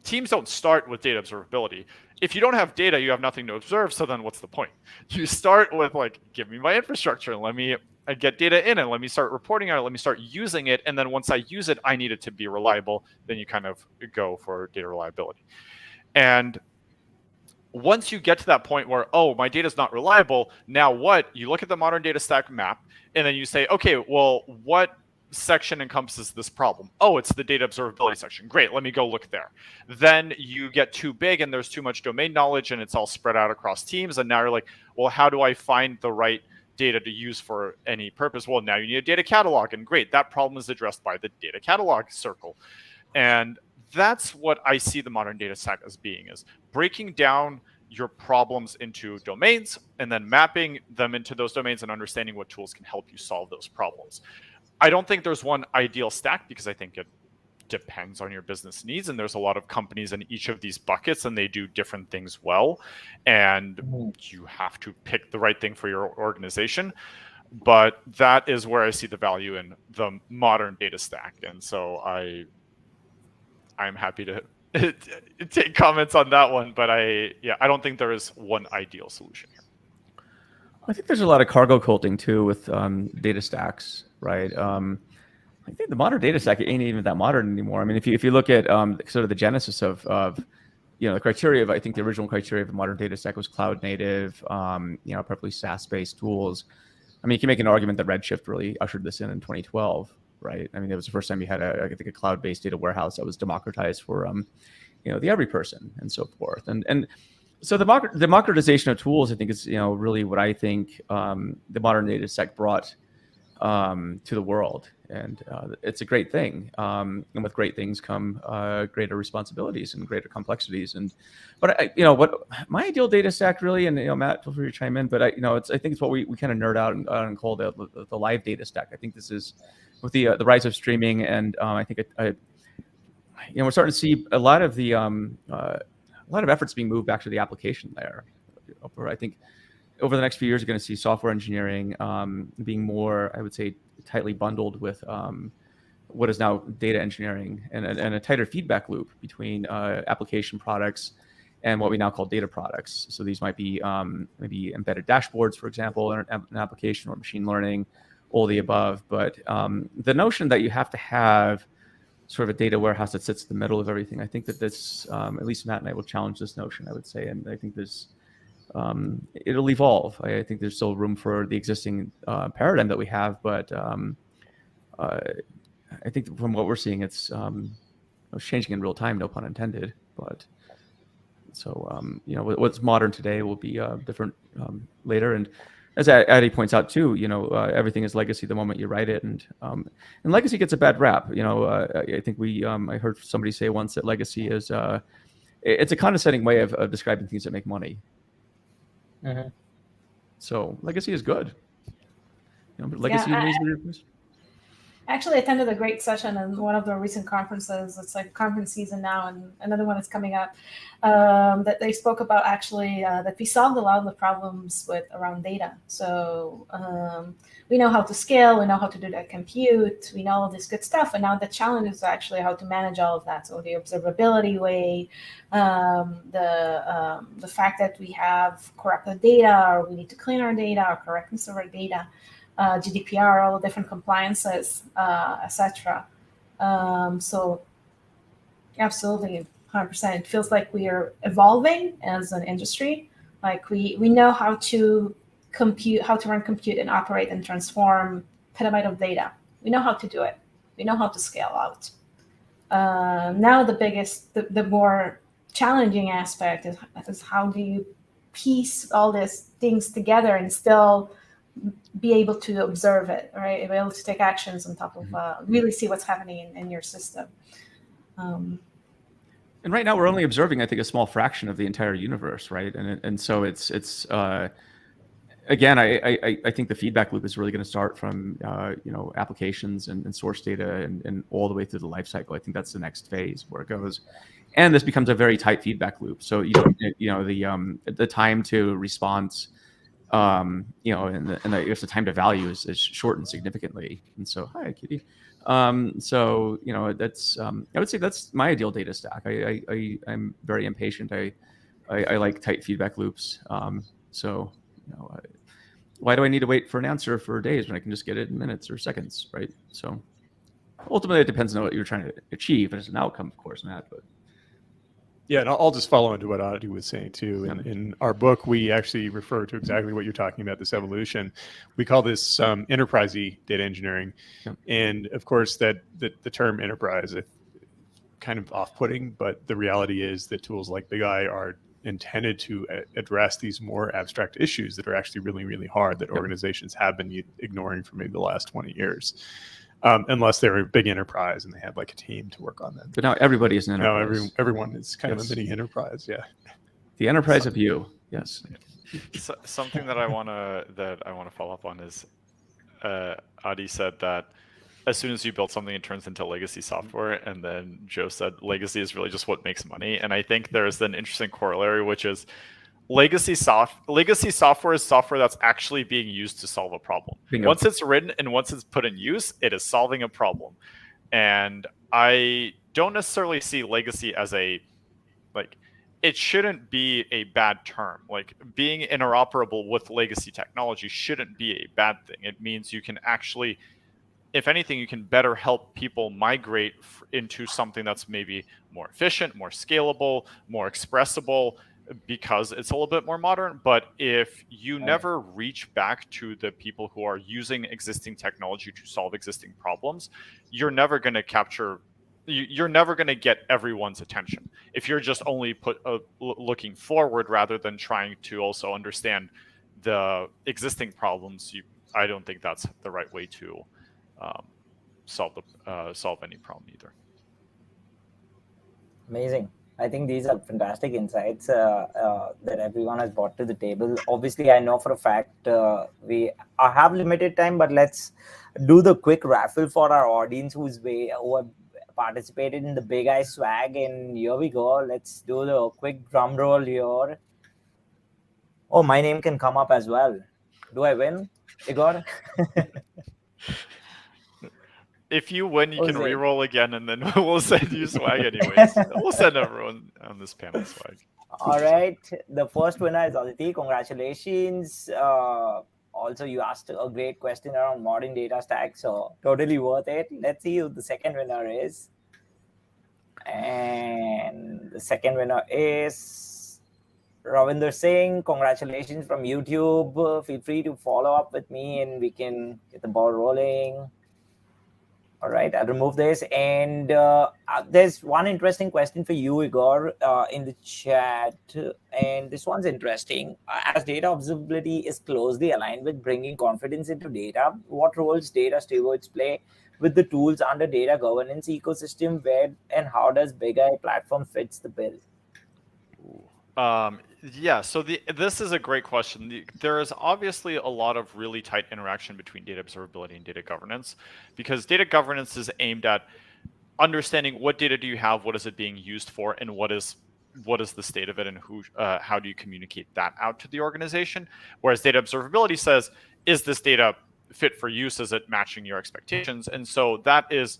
teams don't start with data observability. If you don't have data, you have nothing to observe. So then what's the point? You start with, like, give me my infrastructure and let me get data in and let me start reporting on it. Let me start using it. And then once I use it, I need it to be reliable. Then you kind of go for data reliability. And once you get to that point where, oh, my data is not reliable, now what? You look at the modern data stack map and then you say, okay, well, what section encompasses this problem? Oh, it's the data observability section. Great, let me go look there. Then you get too big and there's too much domain knowledge and it's all spread out across teams. And now you're like, well, how do I find the right data to use for any purpose? Well, now you need a data catalog, and great, that problem is addressed by the data catalog circle. And that's what I see the modern data stack as being, is breaking down your problems into domains and then mapping them into those domains and understanding what tools can help you solve those problems. I don't think there's one ideal stack, because I think it depends on your business needs, and there's a lot of companies in each of these buckets and they do different things well, and you have to pick the right thing for your organization. But that is where I see the value in the modern data stack, and so I'm happy to take comments on that one. But I don't think there is one ideal solution here. I think there's a lot of cargo culting too with data stacks, right? I think the modern data stack ain't even that modern anymore. I mean, if you look at sort of the genesis of the criteria of, I think the original criteria of the modern data stack was cloud native, preferably SaaS-based tools. I mean, you can make an argument that Redshift really ushered this in 2012, right? I mean, it was the first time you had I think a cloud-based data warehouse that was democratized for the every person and so forth. And so the democratization of tools, I think, is really what I think the modern data stack brought to the world, and it's a great thing. And with great things come greater responsibilities and greater complexities. But what my ideal data stack really, and Matt, feel free to chime in. But I think it's what we kind of nerd out and call the live data stack. I think this is with the rise of streaming, and I think we're starting to see a lot of efforts being moved back to the application layer. I think over the next few years, you're going to see software engineering being more, I would say, tightly bundled with what is now data engineering, and a tighter feedback loop between application products and what we now call data products. So these might be maybe embedded dashboards, for example, in an application, or machine learning, all the above. But the notion that you have to have sort of a data warehouse that sits in the middle of everything, I think that this, at least Matt and I will challenge this notion, I would say, and I think this it'll evolve. I think there's still room for the existing paradigm that we have, but I think from what we're seeing, it's changing in real time, no pun intended. But so what's modern today will be different later. And as Adi points out too, everything is legacy the moment you write it, and legacy gets a bad rap. I think I heard somebody say once that legacy is it's a condescending way of describing things that make money. Mm-hmm. So legacy is good. But legacy is Actually attended a great session in one of the recent conferences. It's like conference season now, and another one is coming up, that they spoke about actually that we solved a lot of the problems around data. So we know how to scale, we know how to do that compute, we know all this good stuff, and now the challenge is actually how to manage all of that. So the observability way, the fact that we have corrupted data, or we need to clean our data, or correctness of our data, GDPR, all the different compliances, etc. So absolutely, 100%. It feels like we are evolving as an industry, Like we know how to compute, how to run compute and operate and transform petabyte of data. We know how to do it. We know how to scale out. Now the more challenging aspect is how do you piece all these things together and still be able to observe it, right? Be able to take actions on top of really see what's happening in your system. And right now we're only observing, I think, a small fraction of the entire universe, right? And so it's again, I think the feedback loop is really going to start from applications and source data and all the way through the life cycle. I think that's the next phase where it goes, and this becomes a very tight feedback loop. So the time to response, and the time to value is shortened significantly. And so, hi, Kitty. So that's I would say that's my ideal data stack. I'm very impatient. I like tight feedback loops. So why do I need to wait for an answer for days when I can just get it in minutes or seconds, right? So ultimately, it depends on what you're trying to achieve as an outcome, of course, Matt. But yeah, and I'll just follow into what Adi was saying too. In our book, we actually refer to exactly what you're talking about, this evolution. We call this enterprise-y data engineering. Yeah. And of course, that the term enterprise is kind of off-putting, but the reality is that tools like Bigeye are intended to address these more abstract issues that are actually really, really hard that organizations have been ignoring for maybe the last 20 years. Unless they're a big enterprise and they have like a team to work on them. But now everybody is an enterprise. Now everyone is kind of a mini enterprise. Yeah. The enterprise of you. Yes. So, something that I want to follow up on is, Adi said that as soon as you build something, it turns into legacy software, and then Joe said legacy is really just what makes money. And I think there's an interesting corollary, which is legacy software is software that's actually being used to solve a problem. Bingo. Once it's written and once it's put in use, it is solving a problem. And I don't necessarily see legacy as it shouldn't be a bad term. Like, being interoperable with legacy technology shouldn't be a bad thing. It means you can actually, if anything, you can better help people migrate into something that's maybe more efficient, more scalable, more expressible, because it's a little bit more modern. But if you never reach back to the people who are using existing technology to solve existing problems, you're never going to get everyone's attention. If you're just only looking forward rather than trying to also understand the existing problems, I don't think that's the right way to solve any problem either. Amazing. I think these are fantastic insights that everyone has brought to the table. Obviously, I know for a fact we have limited time, but let's do the quick raffle for our audience who have participated in the Bigeye swag. And here we go. Let's do the quick drum roll here. Oh, my name can come up as well. Do I win, Egor? If you win, you can re-roll again, and then we'll send you swag anyways. We'll send everyone on this panel swag. All right. The first winner is Aditi. Congratulations. Also, you asked a great question around modern data stack, so totally worth it. Let's see who the second winner is. And the second winner is Ravinder Singh. Congratulations from YouTube. Feel free to follow up with me and we can get the ball rolling. All right, I'll remove this. And there's one interesting question for you, Egor, in the chat. And this one's interesting. As data observability is closely aligned with bringing confidence into data, what roles data stewards play with the tools under data governance ecosystem? Where and how does Bigeye platform fits the bill? So this is a great question. There is obviously a lot of really tight interaction between data observability and data governance, because data governance is aimed at understanding what data do you have, what is it being used for, and what is the state of it, and how do you communicate that out to the organization. Whereas data observability says, is this data fit for use? Is it matching your expectations? And so that is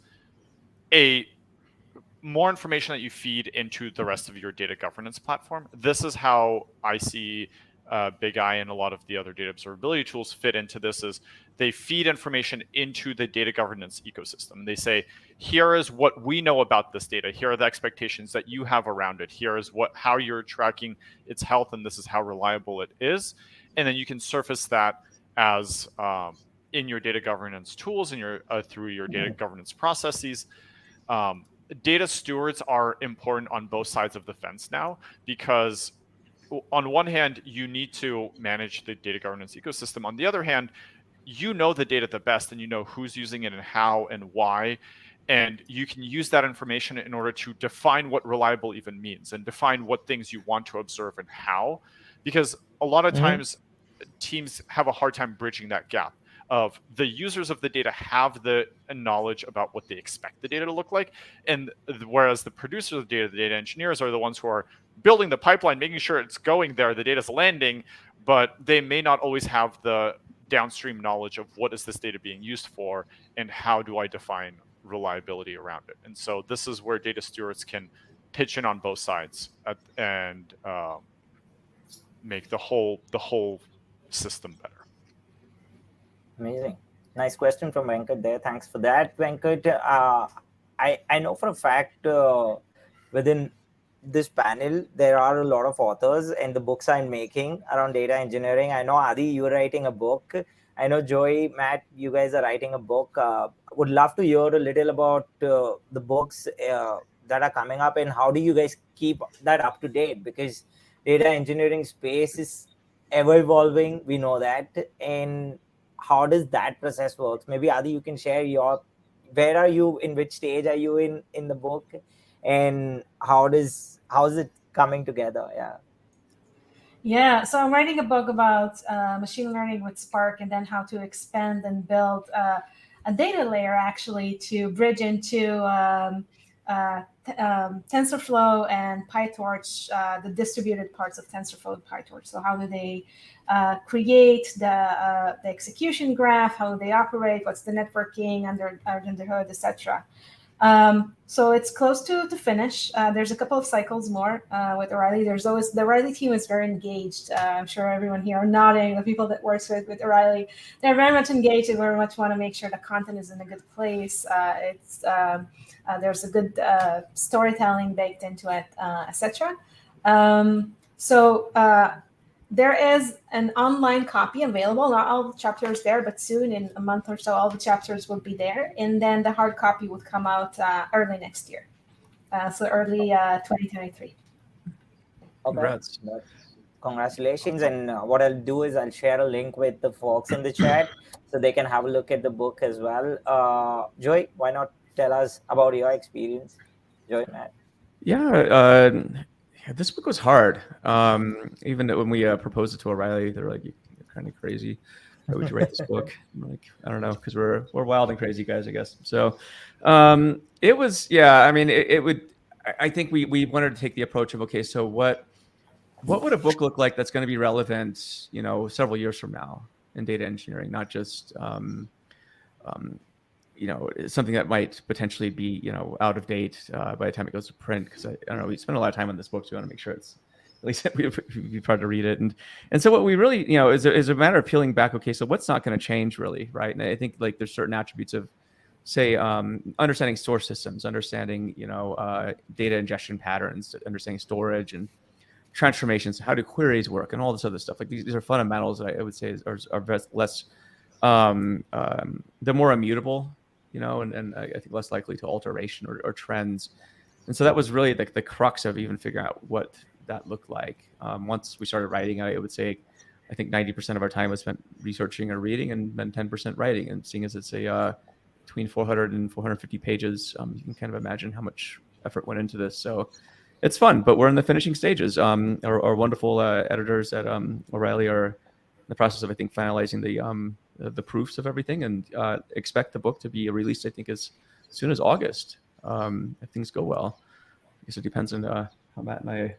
more information that you feed into the rest of your data governance platform. This is how I see Bigeye and a lot of the other data observability tools fit into this is they feed information into the data governance ecosystem. They say, here is what we know about this data. Here are the expectations that you have around it. Here is how you're tracking its health, and this is how reliable it is. And then you can surface that as in your data governance tools and through your data governance processes. Data stewards are important on both sides of the fence now, because on one hand, you need to manage the data governance ecosystem. On the other hand, you know the data the best, and you know who's using it and how and why. And you can use that information in order to define what reliable even means and define what things you want to observe and how. Because a lot of times teams have a hard time bridging that gap of the users of the data have the knowledge about what they expect the data to look like. And whereas the producers of data, the data engineers, are the ones who are building the pipeline, making sure it's going there, the data's landing, but they may not always have the downstream knowledge of what is this data being used for and how do I define reliability around it. And so this is where data stewards can pitch in on both sides and make the whole system better. Amazing. Nice question from Venkat there. Thanks for that, Venkat. I know for a fact within this panel, there are a lot of authors and the books I'm making around data engineering. I know, Adi, you're writing a book. I know, Joey, Matt, you guys are writing a book. Would love to hear a little about the books that are coming up, and how do you guys keep that up to date? Because data engineering space is ever evolving. We know that. And how does that process work? Maybe, Adi, you can share where are you, in which stage are you in the book, and how is it coming together? Yeah, so I'm writing a book about machine learning with Spark, and then how to expand and build a data layer actually to bridge into TensorFlow and PyTorch, the distributed parts of TensorFlow and PyTorch. So how do they create the execution graph? How do they operate? What's the networking under the hood, etc. So it's close to finish. There's a couple of cycles more with O'Reilly. There's always, the O'Reilly team is very engaged. I'm sure everyone here are nodding. The people that works with O'Reilly, they're very much engaged and very much want to make sure the content is in a good place. There's a good storytelling baked into it, etc. There is an online copy available. Not all the chapters there, but soon, in a month or so, all the chapters will be there. And then the hard copy would come out early next year. So early 2023. Congrats. Congratulations. And what I'll do is I'll share a link with the folks in the chat so they can have a look at the book as well. Joy, why not tell us about your experience? Joy, Matt. Yeah. This book was hard. Even when we proposed it to O'Reilly, they were like, "You're kind of crazy. Why would you write this book?" I'm like, "I don't know, because we're wild and crazy guys, I guess." So it was, yeah. I mean, it would. I think we wanted to take the approach of, okay, so what would a book look like that's going to be relevant, several years from now in data engineering, not just something that might potentially be, out of date by the time it goes to print. Because I don't know, we spent a lot of time on this book, so we want to make sure it's, at least we've tried to read it. And so what we really, is a matter of peeling back, okay, so what's not going to change really, right? And I think like there's certain attributes of, say, understanding source systems, understanding, data ingestion patterns, understanding storage and transformations, how do queries work, and all this other stuff. Like these are fundamentals that I would say are less, they're more immutable, and I think less likely to alteration or trends. And so that was really the crux of even figuring out what that looked like. Once we started writing, I would say, I think 90% of our time was spent researching or reading, and then 10% writing. And seeing as it's between 400 and 450 pages, you can kind of imagine how much effort went into this. So it's fun, but we're in the finishing stages. Our wonderful editors at O'Reilly are in the process of, I think, finalizing the proofs of everything, and expect the book to be released, I think, as soon as August, if things go well. I guess it depends on how Matt and I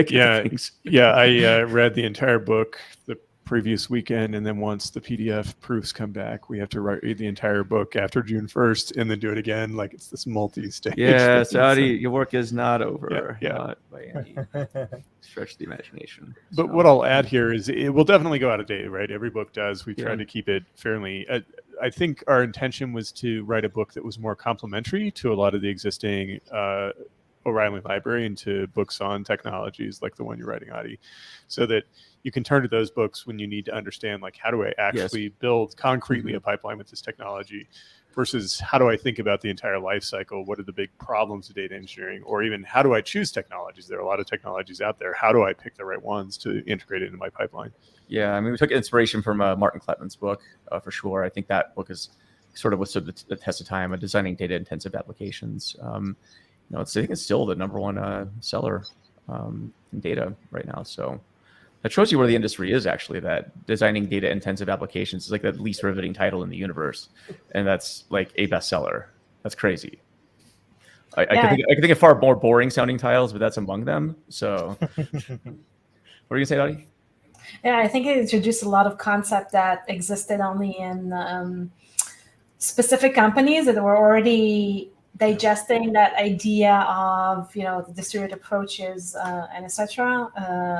get things. Yeah, I read the entire book. The previous weekend, and then once the PDF proofs come back, we have to read the entire book after June 1st, and then do it again. Like it's this multi-stage. Yeah, thing. Saudi, your work is not over. Yeah. Not by any stretch of the imagination. But So, what I'll add here is it will definitely go out of date, right? Every book does. We try Yeah. to keep it fairly. I think our intention was to write a book that was more complementary to a lot of the existing O'Reilly library and to books on technologies like the one you're writing, Adi, so that you can turn to those books when you need to understand, like, how do I actually build concretely a pipeline with this technology versus how do I think about the entire life cycle? What are the big problems of data engineering? Or even how do I choose technologies? There are a lot of technologies out there. How do I pick the right ones to integrate it into my pipeline? Yeah, I mean, we took inspiration from Martin Kleppman's book for sure. I think that book is sort of withstood the test of time of designing data-intensive applications. I think it's still the #1 seller in data right now. So that shows you where the industry is actually, that designing data-intensive applications is like the least riveting title in the universe. And that's like a bestseller. That's crazy. I can think of far more boring sounding titles, but that's among them. So what are you going to say, Adi? Yeah, I think it introduced a lot of concept that existed only in specific companies that were already digesting that idea of the distributed approaches and etc.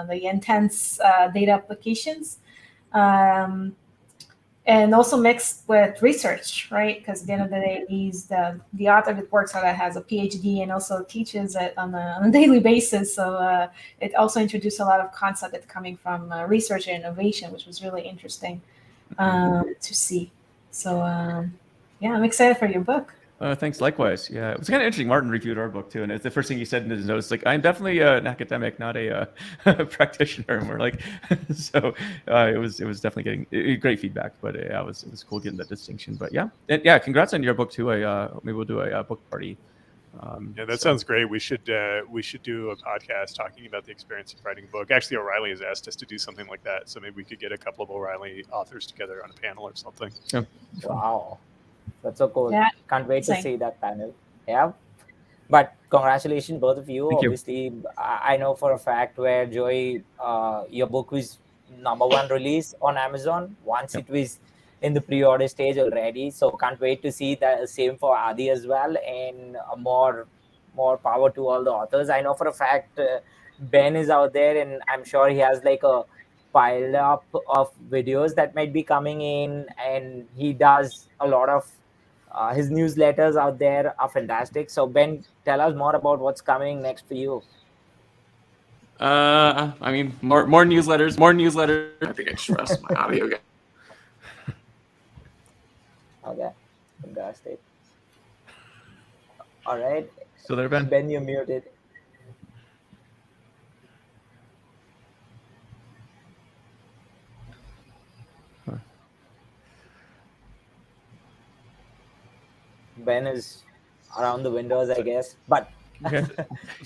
The intense data applications, and also mixed with research, right? Because at the end of the day, the author that works on it has a PhD and also teaches it on a daily basis. So it also introduced a lot of concept that's coming from research and innovation, which was really interesting to see. So I'm excited for your book. Thanks. Likewise. Yeah, it was kind of interesting. Martin reviewed our book too, and it's the first thing he said in his notes, like, "I'm definitely an academic, not a practitioner." And we're like, so it was definitely getting great feedback. But it was cool getting that distinction. But yeah, congrats on your book too. Maybe we'll do a book party. That sounds great. We should do a podcast talking about the experience of writing a book. Actually, O'Reilly has asked us to do something like that, so maybe we could get a couple of O'Reilly authors together on a panel or something. Yeah. Wow. That's so cool. Yeah. Can't wait to see that panel. Yeah. But congratulations, both of you. Thank you. Obviously, I know for a fact where Joey, your book was #1 release on Amazon. Once it was in the pre-order stage already. So can't wait to see that same for Adi as well. And more power to all the authors. I know for a fact Ben is out there, and I'm sure he has like a pile up of videos that might be coming in, and he does a lot of his newsletters out there are fantastic. So Ben, tell us more about what's coming next for you. I mean, more newsletters. I think I just lost my audio again. Okay, fantastic. All right. Still there, Ben? Ben, you're muted. Ben is around the windows, I guess. But okay.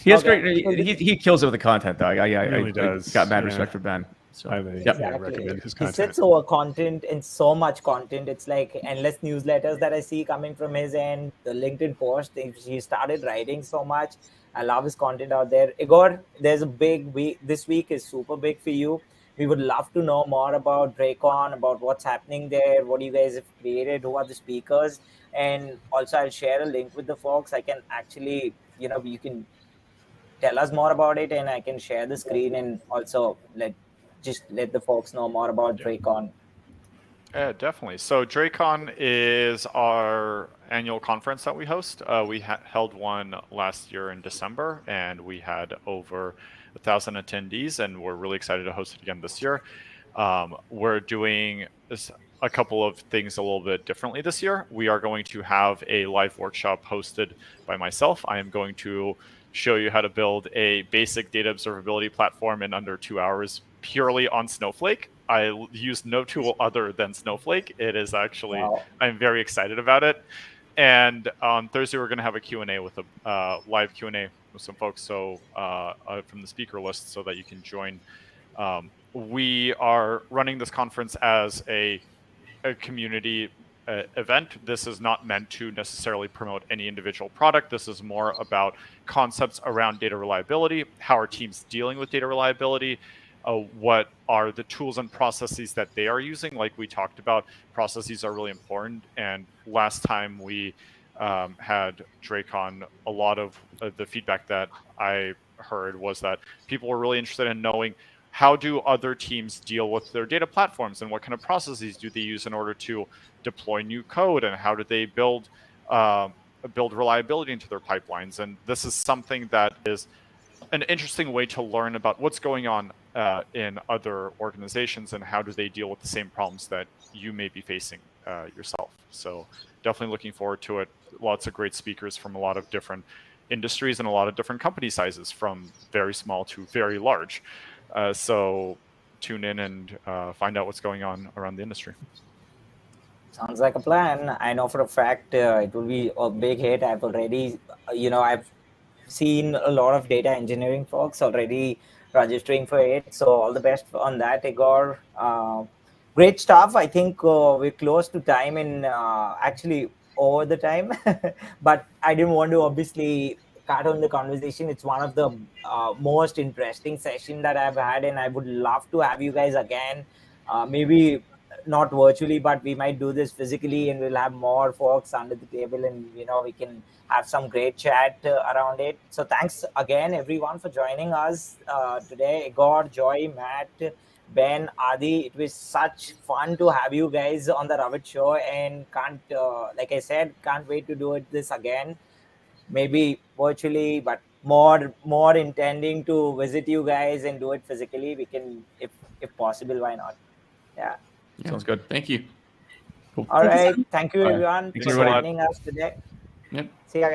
He has Okay. great. He kills it with the content, though. He really does. Got mad Yeah. respect for Ben. So I recommend his He content. sits over content and so much content. It's like endless newsletters that I see coming from his end. The LinkedIn post, he started writing so much. I love his content out there. Egor, there's a big week. This week is super big for you. We would love to know more about DrakeOn, about what's happening there, what you guys have created, who are the speakers. And also I'll share a link with the folks. I can actually, you can tell us more about it, and I can share the screen and also let the folks know more about DrakeOn. Yeah, definitely. So DrakeOn is our annual conference that we host. We held one last year in December, and we had over 1,000 attendees, and we're really excited to host it again this year. We're doing a couple of things a little bit differently this year. We are going to have a live workshop hosted by myself. I am going to show you how to build a basic data observability platform in under 2 hours purely on Snowflake. I use no tool other than Snowflake. It is actually, Wow. I'm very excited about it. And on Thursday, we're going to have a Q&A with a live Q&A with some folks from the speaker list so that you can join. We are running this conference as a community event. This is not meant to necessarily promote any individual product. This is more about concepts around data reliability, how are teams dealing with data reliability, what are the tools and processes that they are using. Like we talked about, processes are really important. And last time we had Drake on, a lot of the feedback that I heard was that people were really interested in knowing, how do other teams deal with their data platforms, and what kind of processes do they use in order to deploy new code, and how do they build reliability into their pipelines? And this is something that is an interesting way to learn about what's going on in other organizations, and how do they deal with the same problems that you may be facing yourself. So definitely looking forward to it. Lots of great speakers from a lot of different industries and a lot of different company sizes, from very small to very large. So tune in and find out what's going on around the industry. Sounds like a plan. I know for a fact it will be a big hit. I've already, I've seen a lot of data engineering folks already registering for it. So all the best on that, Egor. Great stuff. I think we're close to time, and actually over the time, but I didn't want to obviously cut on the conversation. It's one of the most interesting session that I've had, and I would love to have you guys again. Maybe not virtually, but we might do this physically, and we'll have more folks under the table, and we can have some great chat around it. So thanks again, everyone, for joining us today. Egor, Joy, Matt, Ben, Adi, it was such fun to have you guys on the Ravit Show, and like I said, can't wait to do this again, maybe virtually, but more intending to visit you guys and do it physically. We can, if possible, why not? Yeah. Sounds good. Thank you. Cool. All right. Thank you, everyone, Thanks, for everybody. joining us today. Yep. See you guys.